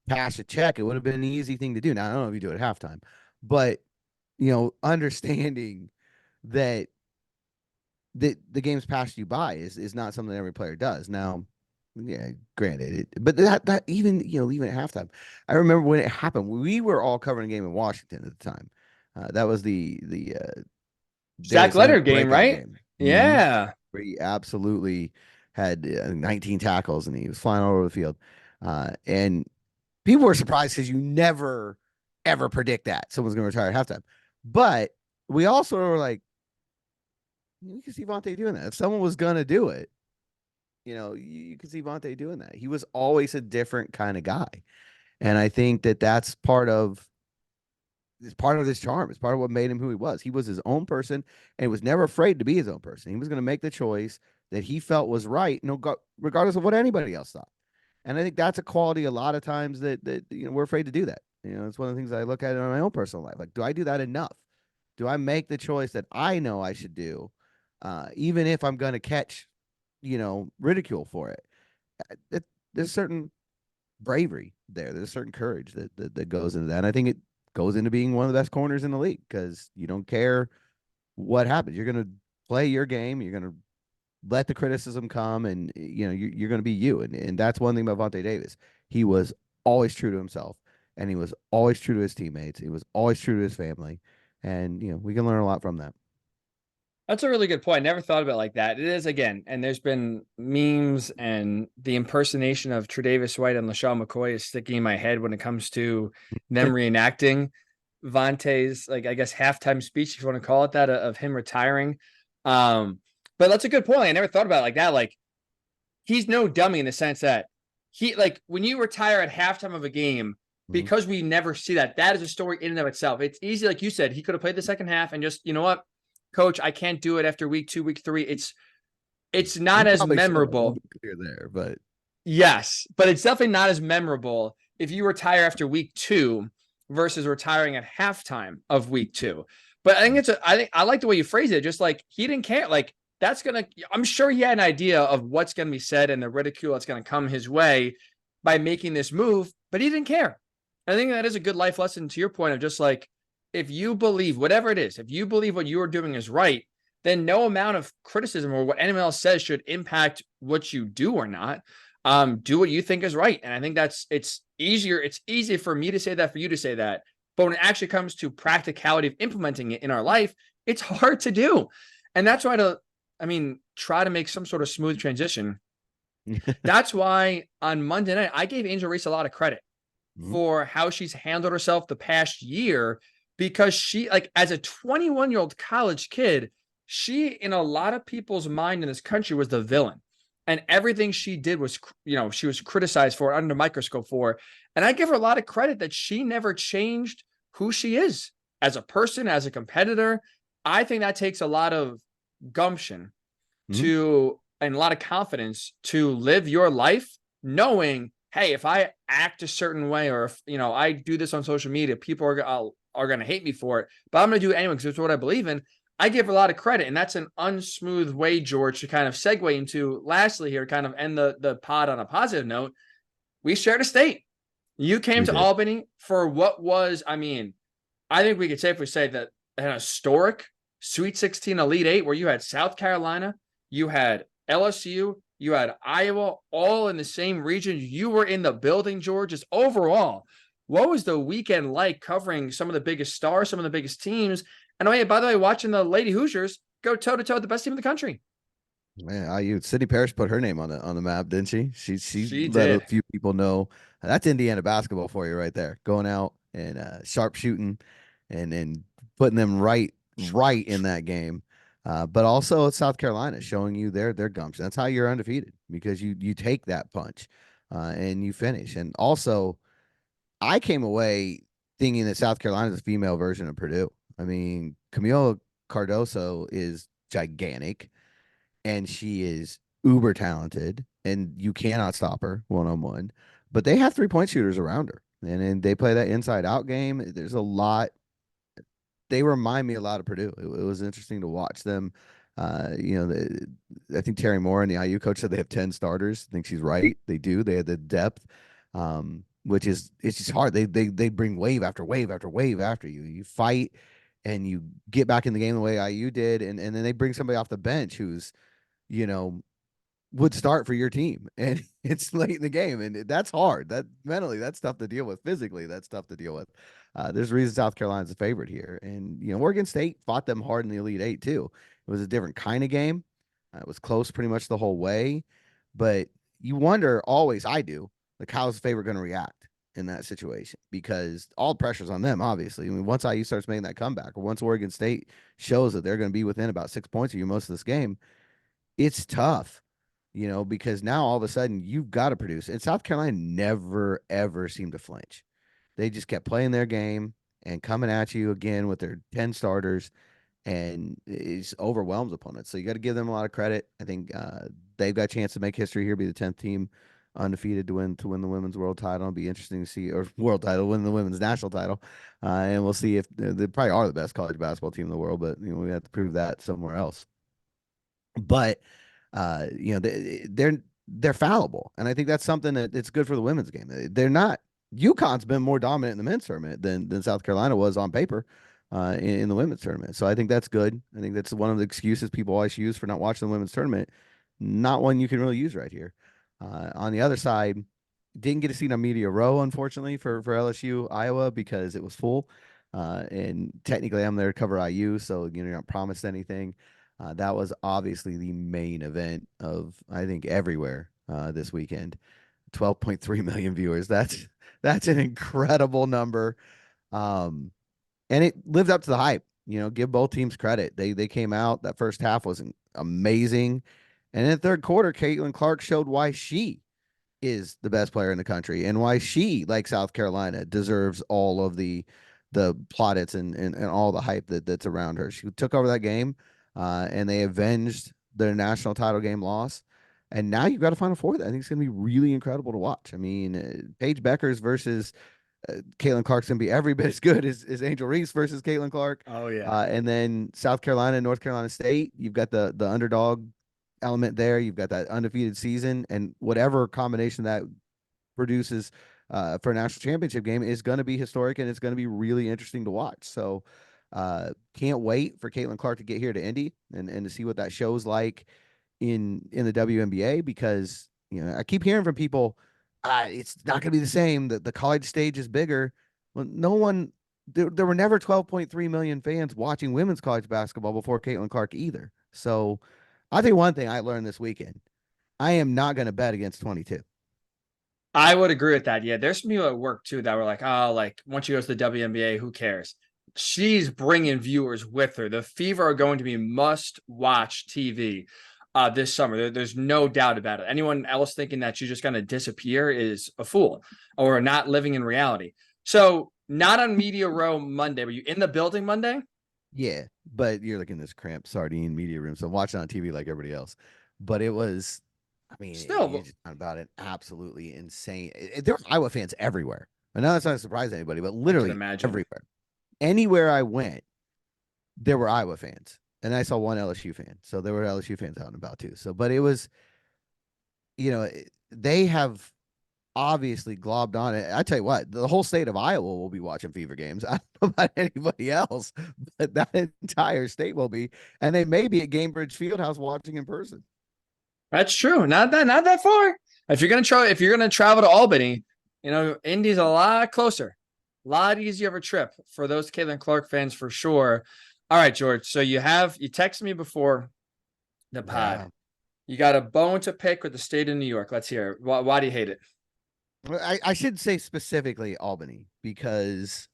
pass a check. It would have been an easy thing to do. Now, I don't know if you do it at halftime, but, understanding that the game's passed you by is not something that every player does. Now, yeah, granted, but that even, even at halftime, I remember when it happened, we were all covering a game in Washington at the time. That was the Zach Darius Leonard Leonard game, breakout right? game. Yeah. Where he absolutely had 19 tackles and he was flying all over the field. And people were surprised because you never, ever predict that someone's going to retire at halftime. But we also were like, you can see Vontae doing that. If someone was going to do it, you can see Vontae doing that. He was always a different kind of guy. And I think that that's part of his charm. It's part of what made him who he was. He was his own person and he was never afraid to be his own person. He was going to make the choice that he felt was right, regardless of what anybody else thought. And I think that's a quality a lot of times that we're afraid to do that. It's one of the things I look at in my own personal life. Like, do I do that enough? Do I make the choice that I know I should do, even if I'm going to catch, ridicule for it? There's certain bravery there. There's a certain courage that goes into that. And I think it goes into being one of the best corners in the league because you don't care what happens. You're going to play your game. You're going to let the criticism come, and you're going to be you. And that's one thing about Vontae Davis. He was always true to himself, and he was always true to his teammates. He was always true to his family, and we can learn a lot from that. That's a really good point. I never thought about it like that. It is, again, and there's been memes and the impersonation of Tre'Davious White and LaShawn McCoy is sticking in my head when it comes to them reenacting Vontae's, like, I guess, halftime speech, if you want to call it that, of him retiring. But that's a good point. I never thought about it like that. Like, he's no dummy in the sense that when you retire at halftime of a game, because we never see that is a story in and of itself. It's easy. Like you said, he could have played the second half and just, you know what, coach, I can't do it after week 2, week 3. It's not as memorable. Clear there, but yes, but it's definitely not as memorable if you retire after week 2 versus retiring at halftime of week 2. But I think I like the way you phrase it. Just like he didn't care. Like I'm sure he had an idea of what's going to be said and the ridicule that's going to come his way by making this move, but he didn't care. I think that is a good life lesson to your point of just like, if you believe whatever it is, if you believe what you are doing is right, then no amount of criticism or what anyone else says should impact what you do or not. Do what you think is right. And I think it's easier for me to say that, for you to say that. But when it actually comes to practicality of implementing it in our life, it's hard to do. And that's why try to make some sort of smooth transition. That's why on Monday night, I gave Angel Reese a lot of credit for how she's handled herself the past year, because she, like, as a 21-year-old college kid, she, in a lot of people's mind in this country, was the villain. And everything she did was, she was criticized for, under the microscope for. And I give her a lot of credit that she never changed who she is as a person, as a competitor. I think that takes a lot of gumption and a lot of confidence to live your life knowing, hey, if I act a certain way, or if, I do this on social media, people are going to hate me for it, but I'm going to do it anyway because it's what I believe in. I give a lot of credit, and that's an unsmooth way, George, to kind of segue into, lastly here, kind of end the pod on a positive note. We shared a state. You came to Albany for what was, I think we could safely say that an historic Sweet 16 Elite Eight, where you had South Carolina, you had LSU, you had Iowa, all in the same region. You were in the building, George. Just overall, what was the weekend like, covering some of the biggest stars, some of the biggest teams? And by the way, watching the Lady Hoosiers go toe-to-toe with the best team in the country. Man, Sydney Parrish put her name on the map, didn't she? She let did. a few people know. That's Indiana basketball for you right there. Going out and sharp shooting and putting them right in that game. But also South Carolina showing you their gumption. That's how you're undefeated, because you take that punch and you finish. And also, I came away thinking that South Carolina is a female version of Purdue. I mean, Camila Cardoso is gigantic, and she is uber talented, and you cannot stop her one-on-one. But they have 3-point shooters around her, and they play that inside-out game. There's a lot. They remind me a lot of Purdue. It was interesting to watch them. I think Terry Moore and the IU coach said they have 10 starters. I think she's right. They do. They have the depth, which is, it's just hard. They bring wave after wave after wave after you. You fight and you get back in the game the way IU did, and then they bring somebody off the bench who's, would start for your team, and it's late in the game, and that's hard. That mentally, that's tough to deal with. Physically, that's tough to deal with. There's a reason South Carolina's a favorite here, and Oregon State fought them hard in the Elite Eight too. It was a different kind of game. It was close pretty much the whole way, but you wonder always. I do, like, how's the favorite going to react in that situation, because all the pressure's on them. Obviously, I mean, once IU starts making that comeback, or once Oregon State shows that they're going to be within about 6 points of you most of this game, it's tough. Because now all of a sudden you've got to produce. And South Carolina never, ever seemed to flinch. They just kept playing their game and coming at you again with their 10 starters, and it overwhelms opponents. So you got to give them a lot of credit. I think they've got a chance to make history here, be the 10th team undefeated to win the women's world title. It'll be interesting to see, or world title, win the women's national title. And we'll see if they probably are the best college basketball team in the world, but we have to prove that somewhere else. But they're fallible, and I think that's something that it's good for the women's game. They're not. UConn's been more dominant in the men's tournament than South Carolina was on paper in the women's tournament. So I think that's good. I think that's one of the excuses people always use for not watching the women's tournament. Not one you can really use right here. On the other side, didn't get to see Media Row, unfortunately, for LSU Iowa, because it was full. And technically, I'm there to cover IU, so you're not promised anything. That was obviously the main event of, I think, everywhere this weekend. 12.3 million viewers. That's an incredible number. And it lived up to the hype. Give both teams credit. They came out. That first half was amazing. And in the third quarter, Caitlin Clark showed why she is the best player in the country, and why she, like South Carolina, deserves all of the plaudits and all the hype that's around her. She took over that game. And they avenged their national title game loss. And now you've got a Final Four that I think it's going to be really incredible to watch. I mean, Paige Beckers versus Caitlin Clark's going to be every bit as good as Angel Reese versus Caitlin Clark. Oh, yeah. And then South Carolina and North Carolina State, you've got the underdog element there. You've got that undefeated season, and whatever combination that produces for a national championship game is going to be historic, and it's going to be really interesting to watch. So can't wait for Caitlin Clark to get here to Indy and to see what that show's like in the WNBA, because I keep hearing from people, it's not going to be the same. That the college stage is bigger. Well, no one. There were never 12.3 million fans watching women's college basketball before Caitlin Clark either. So, I'll tell you one thing I learned this weekend. I am not going to bet against 22. I would agree with that. Yeah, there's some people at work too that were like, oh, like once she goes to the WNBA, who cares? She's bringing viewers with her. The Fever are going to be must-watch TV this summer. There's no doubt about it. Anyone else thinking that she's just going to disappear is a fool or not living in reality. So not on Media Row Monday. Were you in the building Monday? Yeah, but you're looking at this cramped sardine media room, so I'm watching on TV like everybody else. But it was, I mean, you're Still, just talking about it, absolutely insane. There were Iowa fans everywhere. I know that's not a surprise to anybody, but I can literally imagine. everywhere. Anywhere I went, there were Iowa fans, and I saw one LSU fan. So there were LSU fans out and about too. So, but it was, they have obviously globbed on it. I tell you what, the whole state of Iowa will be watching Fever games. I don't know about anybody else, but that entire state will be, and they may be at Gamebridge Fieldhouse watching in person. That's true. Not that far. If you're gonna travel to Albany, Indy's a lot closer, a lot easier of a trip for those Caitlin Clark fans for sure. All right, George. So you texted me before the pod. Yeah. You got a bone to pick with the state of New York. Let's hear it. Why do you hate it? I should say specifically Albany, because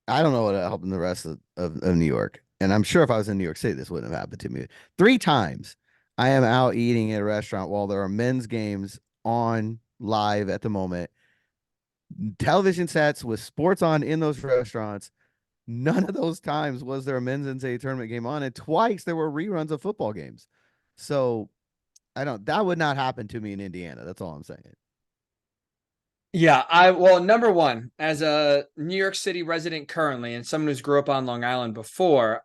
I don't know what happened in the rest of New York. And I'm sure if I was in New York City, this wouldn't have happened to me. 3 times I am out eating at a restaurant while there are men's games on live at the moment. Television sets with sports on in those restaurants. None of those times was there a men's NCAA tournament game on, and twice there were reruns of football games. So that would not happen to me in Indiana. That's all I'm saying. Yeah, number one, as a New York City resident currently and someone who's grew up on Long Island before,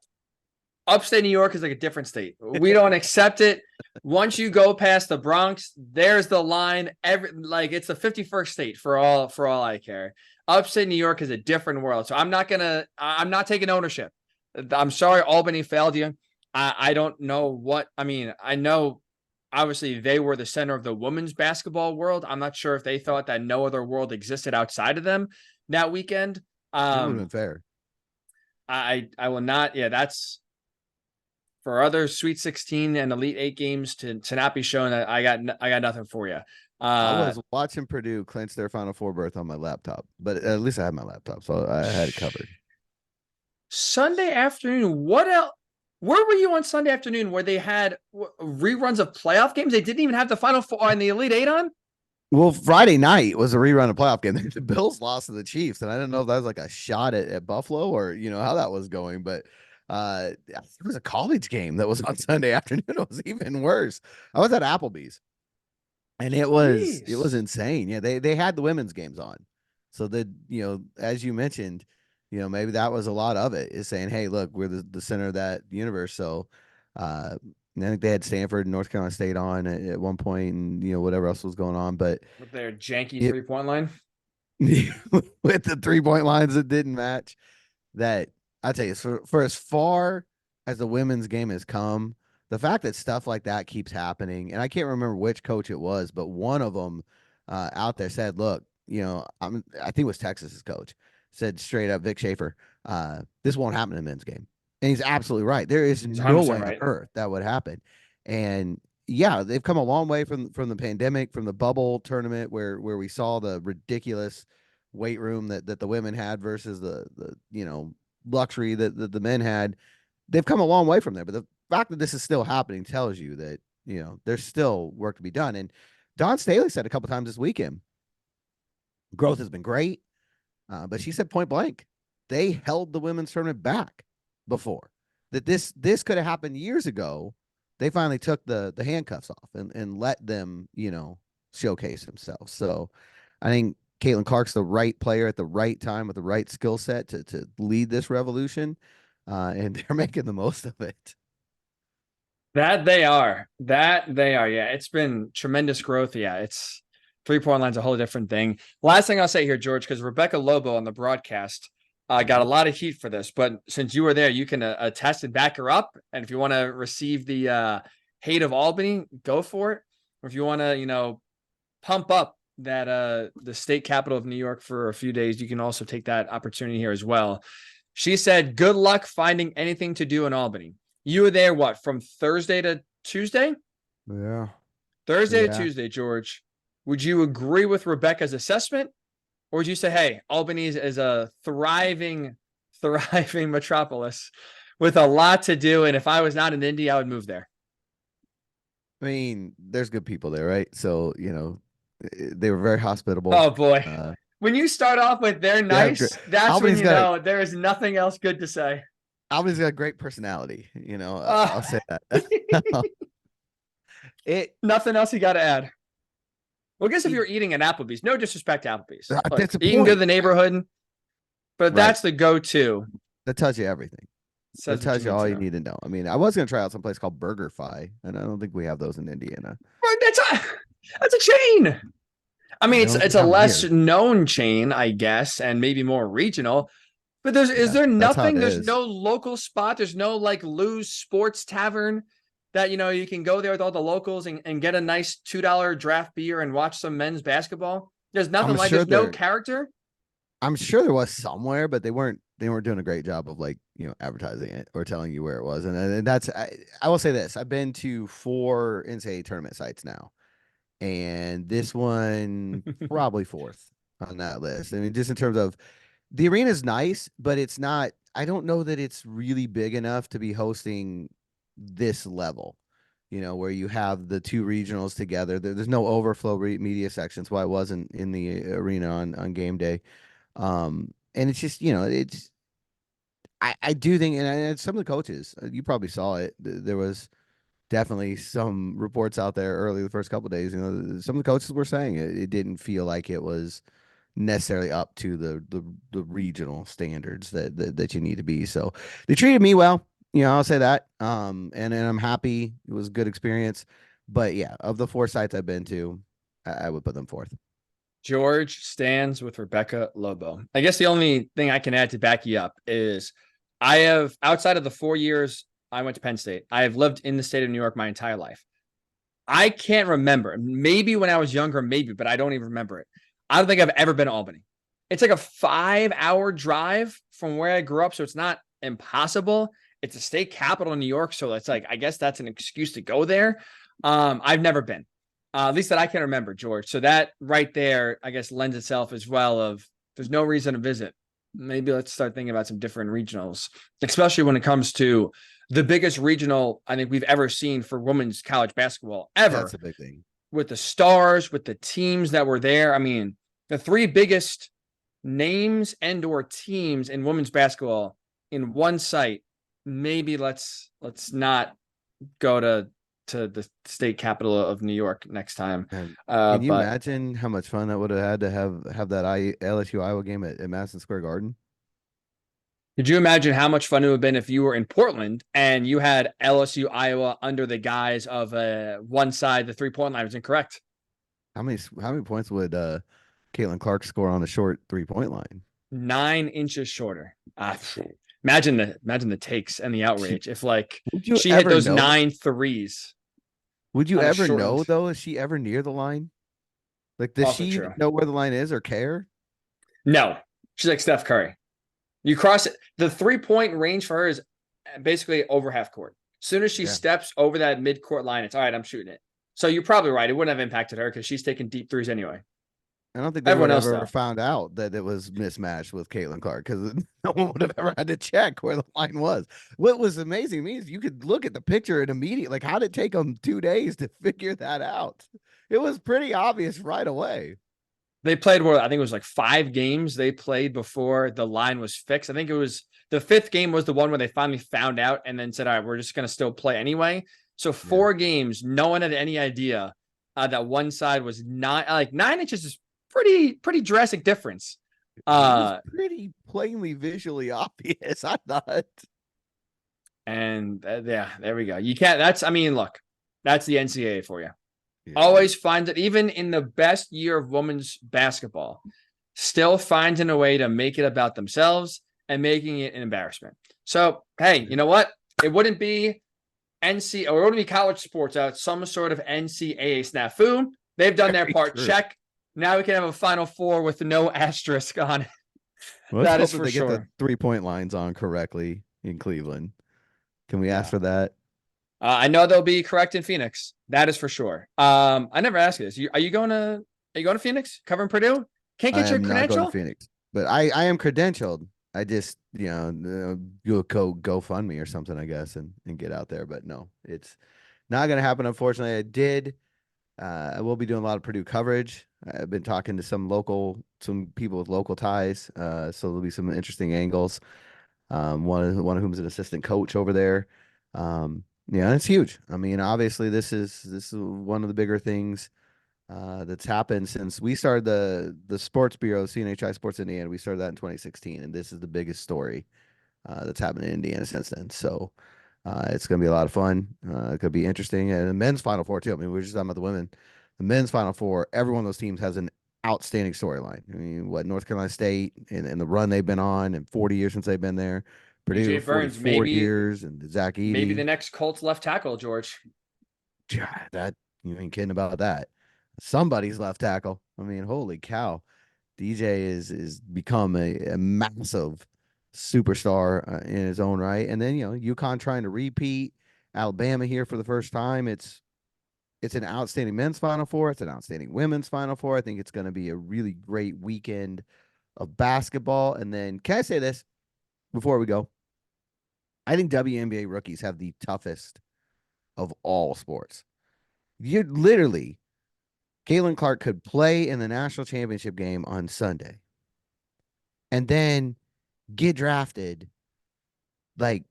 upstate New York is like a different state. We don't accept it. Once you go past the Bronx, there's the line. It's the 51st state for all I care. Upstate New York is a different world. So I'm not taking ownership. I'm sorry Albany failed you. I don't know what, I know obviously they were the center of the women's basketball world. I'm not sure if they thought that no other world existed outside of them that weekend. It would have been fair. I will not. Yeah, that's for other Sweet 16 and Elite 8 games to not be shown. That I got nothing for you. I was watching Purdue clinch their Final Four berth on my laptop, but at least I had my laptop, so I had it covered. Sunday afternoon. What else? Where were you on Sunday afternoon where they had reruns of playoff games? They didn't even have the Final Four and the Elite 8 on? Well, Friday night was a rerun of playoff game. The Bills lost to the Chiefs, and I didn't know if that was like a shot at Buffalo or how that was going, but it was a college game that was on Sunday afternoon. It was even worse. I was at Applebee's, and it was insane. Yeah, they had the women's games on, so as you mentioned, maybe that was a lot of it, is saying, hey, look, we're the center of that universe. So I think they had Stanford and North Carolina State on at one point, and whatever else was going on. But with their janky 3-point line, with the 3-point lines that didn't match, that I tell you, for as far as the women's game has come, the fact that stuff like that keeps happening, and I can't remember which coach it was, but one of them out there said, look, I think it was Texas's coach, said straight up, Vic Schaefer, this won't happen in the men's game. And he's absolutely right. There is no way on earth that would happen. And yeah, they've come a long way from the pandemic, from the bubble tournament where we saw the ridiculous weight room that the women had versus the luxury that the men had. They've come a long way from there. But the fact that this is still happening tells you that, there's still work to be done. And Dawn Staley said a couple times this weekend, growth has been great. But she said point blank, they held the women's tournament back before. That this could have happened years ago. They finally took the handcuffs off and let them, showcase themselves. So I think Caitlin Clark's the right player at the right time with the right skill set to lead this revolution. And they're making the most of it. That they are. Yeah, it's been tremendous growth. Yeah, it's 3-point line's a whole different thing. Last thing I'll say here, George, because Rebecca Lobo on the broadcast got a lot of heat for this, but since you were there, you can attest and back her up. And if you want to receive the hate of Albany, go for it. Or if you want to, pump up that the state capital of New York for a few days, you can also take that opportunity here as well. She said, good luck finding anything to do in Albany. You were there, what, from Thursday to Tuesday? Yeah. Thursday to Yeah. Tuesday, George. Would you agree with Rebecca's assessment? Or would you say, hey, Albany is a thriving metropolis with a lot to do. And if I was not in Indy, I would move there. I mean, there's good people there, right? So, they were very hospitable. Oh, boy. When you start off with they're nice, that's Albany's when you know there is nothing else good to say. Albany's got a great personality. I'll say that. Nothing else you got to add. Well, I guess if you're eating at Applebee's, no disrespect to Applebee's. That's a eating point. good in the neighborhood, but that's the go-to. That tells you everything. That tells you all you need to know. I mean, I was going to try out some place called BurgerFi, and I don't think we have those in Indiana. That's a chain. I mean, it's a less known chain, I guess, and maybe more regional. But is there nothing? There's no local spot. There's no like Lou's Sports Tavern that you can go there with all the locals and get a nice $2 draft beer and watch some men's basketball. There's nothing there's no character. I'm sure there was somewhere, but they weren't doing a great job of advertising it or telling you where it was. And that's I will say this. I've been to 4 NCAA tournament sites now, and this one probably 4th on that list. I mean, just in terms of the arena is nice, but it's not. I don't know that it's really big enough to be hosting this level, where you have the 2 regionals together. There's no overflow media sections. Why it wasn't in the arena on game day. And it's just, I do think, and some of the coaches, you probably saw it. There was definitely some reports out there early the first couple of days. Some of the coaches were saying it didn't feel like it was necessarily up to the regional standards that you need to be. So they treated me well. I'll say that. And I'm happy. It was a good experience. But yeah, of the 4 sites I've been to, I would put them 4th. George stands with Rebecca Lobo. I guess the only thing I can add to back you up is I have, outside of the 4 years I went to Penn State, I have lived in the state of New York my entire life. I can't remember. Maybe when I was younger, maybe, but I don't even remember it. I don't think I've ever been to Albany. It's like a 5-hour drive from where I grew up, so it's not impossible. It's a state capital in New York, so it's like, I guess that's an excuse to go there. I've never been, at least that I can remember, George. So that right there, I guess, lends itself as well of there's no reason to visit. Maybe let's start thinking about some different regionals, especially when it comes to the biggest regional I think we've ever seen for women's college basketball ever. That's a big thing. With the stars, with the teams that were there. I mean, the 3 biggest names and or teams in women's basketball in one site. Maybe let's not go to the state capital of New York next time. Can you imagine how much fun that would have had to have that LSU Iowa game at Madison Square Garden? Could you imagine how much fun it would have been if you were in Portland and you had LSU Iowa under the guise of one side, the 3-point line was incorrect? How many points would Caitlin Clark score on a short 3-point line? 9 inches shorter. Imagine the takes and the outrage if she hit those 9 threes. Would you ever know though? Is she ever near the line? Does she know where the line is or care? No, she's like Steph Curry. You cross it. The 3-point range for her is basically over half court. As soon as she steps over that mid-court line, it's all right, I'm shooting it. So you're probably right. It wouldn't have impacted her because she's taking deep threes anyway. I don't think everyone ever found out that it was mismatched with Caitlin Clark because no one would have ever had to check where the line was. What was amazing to me is you could look at the picture and immediately, how did it take them 2 days to figure that out? It was pretty obvious right away. They played I think it was 5 games they played before the line was fixed. I think it was the 5th game was the one where they finally found out and then said, all right, we're just going to still play anyway. So 4 games, no one had any idea that one side was not 9 inches is pretty drastic difference. Pretty plainly visually obvious, I thought. And there we go. You can't. Look, that's the NCAA for you. Yeah. Always finds it, even in the best year of women's basketball, still finding a way to make it about themselves and making it an embarrassment. So, hey, you know what? It wouldn't be college sports out some sort of NCAA snafu. They've done their Very part. true. Check. Now we can have a Final Four with no asterisk on it. Well, let's That hope is that for they get the sure. 3-point lines on correctly in Cleveland. Can we ask Yeah. for that? I know they'll be correct in Phoenix. That is for sure. I never asked you this. Are you going to Phoenix covering Purdue? Can't I get your am not going to credential? Phoenix, but I am credentialed. I just, do a GoFundMe or something, I guess, and get out there. But no, it's not going to happen. Unfortunately, I will be doing a lot of Purdue coverage. I've been talking to some people with local ties. So there'll be some interesting angles. One of whom's an assistant coach over there. Yeah, it's huge. I mean, obviously, this is one of the bigger things that's happened since we started the sports bureau, CNHI Sports Indiana. We started that in 2016, and this is the biggest story that's happened in Indiana since then. So it's going to be a lot of fun. It could be interesting. And the men's Final Four, too. I mean, we were just talking about the women. The men's Final Four, every one of those teams has an outstanding storyline. I mean, North Carolina State and the run they've been on, and 40 years since they've been there. Purdue, BJ Burns, 44 years, and Zach maybe the Edey. next Colts left tackle, George. Yeah, that you ain't kidding about that. Somebody's left tackle. I mean, holy cow. DJ is become a massive superstar in his own right. And then, UConn trying to repeat, Alabama here for the first time. It's an outstanding men's Final Four. It's an outstanding women's Final Four. I think it's going to be a really great weekend of basketball. And then, can I say this before we go? I think WNBA rookies have the toughest of all sports. You literally, Caitlin Clark could play in the national championship game on Sunday and then get drafted like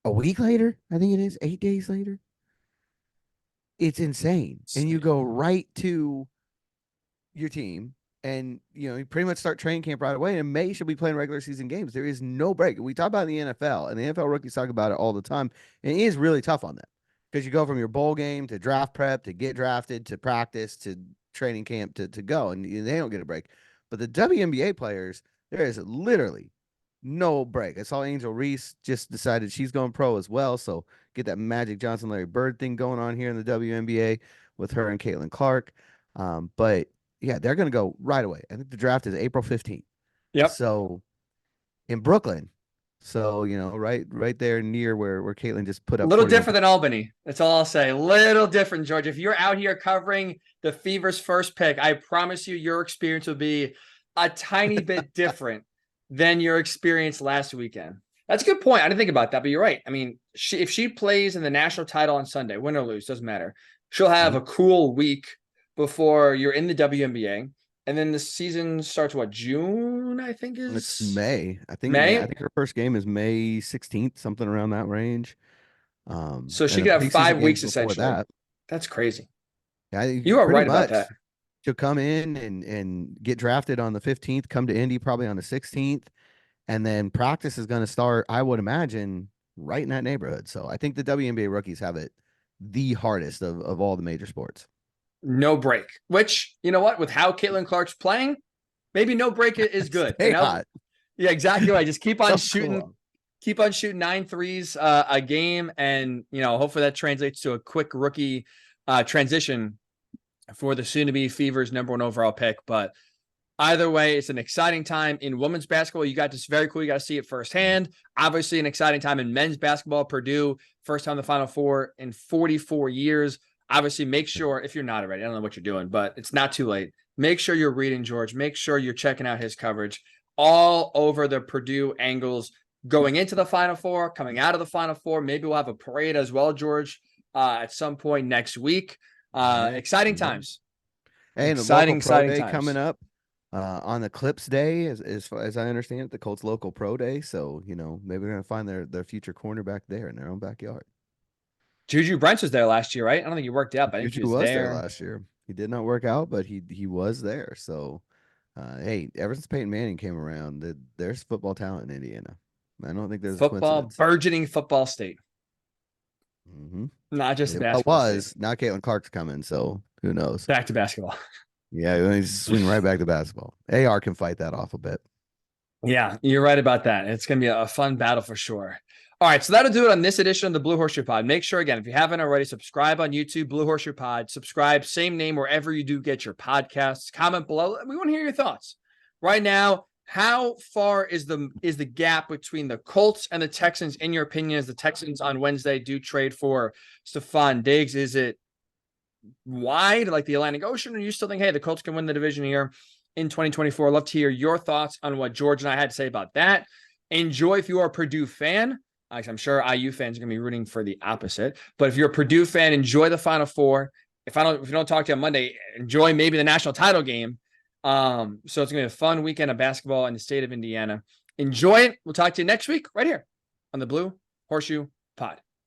a week later. I think it is 8 days later. It's insane. And you go right to your team and, you pretty much start training camp right away. And May should be playing regular season games. There is no break. We talk about the NFL, and the NFL rookies talk about it all the time. And it is really tough on them because you go from your bowl game to draft prep to get drafted to practice to training camp to go, and they don't get a break. But the WNBA players, there is literally no break. I saw Angel Reese just decided she's going pro as well. So get that Magic Johnson, Larry Bird thing going on here in the WNBA with her and Caitlin Clark. But yeah, they're going to go right away. I think the draft is April 15th. Yep. So in Brooklyn. So, right there near where Caitlin just put A up little 41 different than Albany. That's all I'll say. A little different, George. If you're out here covering the Fever's first pick, I promise you your experience will be a tiny bit different than your experience last weekend. That's a good point. I didn't think about that, but you're right. I mean, if she plays in the national title on Sunday, win or lose, doesn't matter. She'll have a cool week before you're in the WNBA. And then the season starts June, I think is It's May. I think May. I think her first game is May 16th, something around that range. So she And the could have preseason 5 games weeks before essentially. that. That's crazy. Yeah, You are pretty right about much. that. She'll come in and get drafted on the 15th, come to Indy probably on the 16th, and then practice is going to start, I would imagine, right in that neighborhood. So I think the WNBA rookies have it the hardest of all the major sports. No break, which, you know what, with how Caitlin Clark's playing, maybe no break is good. Stay hot. Yeah, exactly right. Just keep on shooting, Cool. keep on shooting 9 threes a game. And, hopefully that translates to a quick rookie transition for the soon to be Fever's #1 overall pick. But either way, it's an exciting time in women's basketball. You got this very cool. You got to see it firsthand. Obviously, an exciting time in men's basketball. Purdue, first time in the Final Four in 44 years. Obviously, make sure, if you're not already, I don't know what you're doing, but it's not too late. Make sure you're reading George. Make sure you're checking out his coverage all over the Purdue angles going into the Final Four, coming out of the Final Four. Maybe we'll have a parade as well, George, at some point next week. Exciting times. Hey, and the local pro day coming up on the Clips Day, as far as I understand it, the Colts local pro day. So, maybe we're going to find their future cornerback there in their own backyard. Juju Brents was there last year, right? I don't think he worked out, but I think Juju he was there last year. He did not work out, but he was there. So, hey, ever since Peyton Manning came around, there's football talent in Indiana. I don't think there's a coincidence. Burgeoning football state. Mm-hmm. Not just It basketball. now Caitlin Clark's coming, so who knows? Back to basketball. Yeah, we swing right back to basketball. AR can fight that off a bit. Yeah, you're right about that. It's going to be a fun battle for sure. All right, so that'll do it on this edition of the Blue Horseshoe Pod. Make sure, again, if you haven't already, subscribe on YouTube, Blue Horseshoe Pod. Subscribe, same name wherever you do get your podcasts. Comment below. We want to hear your thoughts. Right now, how far is the gap between the Colts and the Texans, in your opinion, as the Texans on Wednesday do trade for Stefon Diggs? Is it wide, like the Atlantic Ocean, or you still think, hey, the Colts can win the division here in 2024? I'd love to hear your thoughts on what George and I had to say about that. Enjoy if you are a Purdue fan. I'm sure IU fans are going to be rooting for the opposite. But if you're a Purdue fan, enjoy the Final Four. If you don't talk to you on Monday, enjoy maybe the national title game. So it's going to be a fun weekend of basketball in the state of Indiana. Enjoy it. We'll talk to you next week right here on the Blue Horseshoe Pod.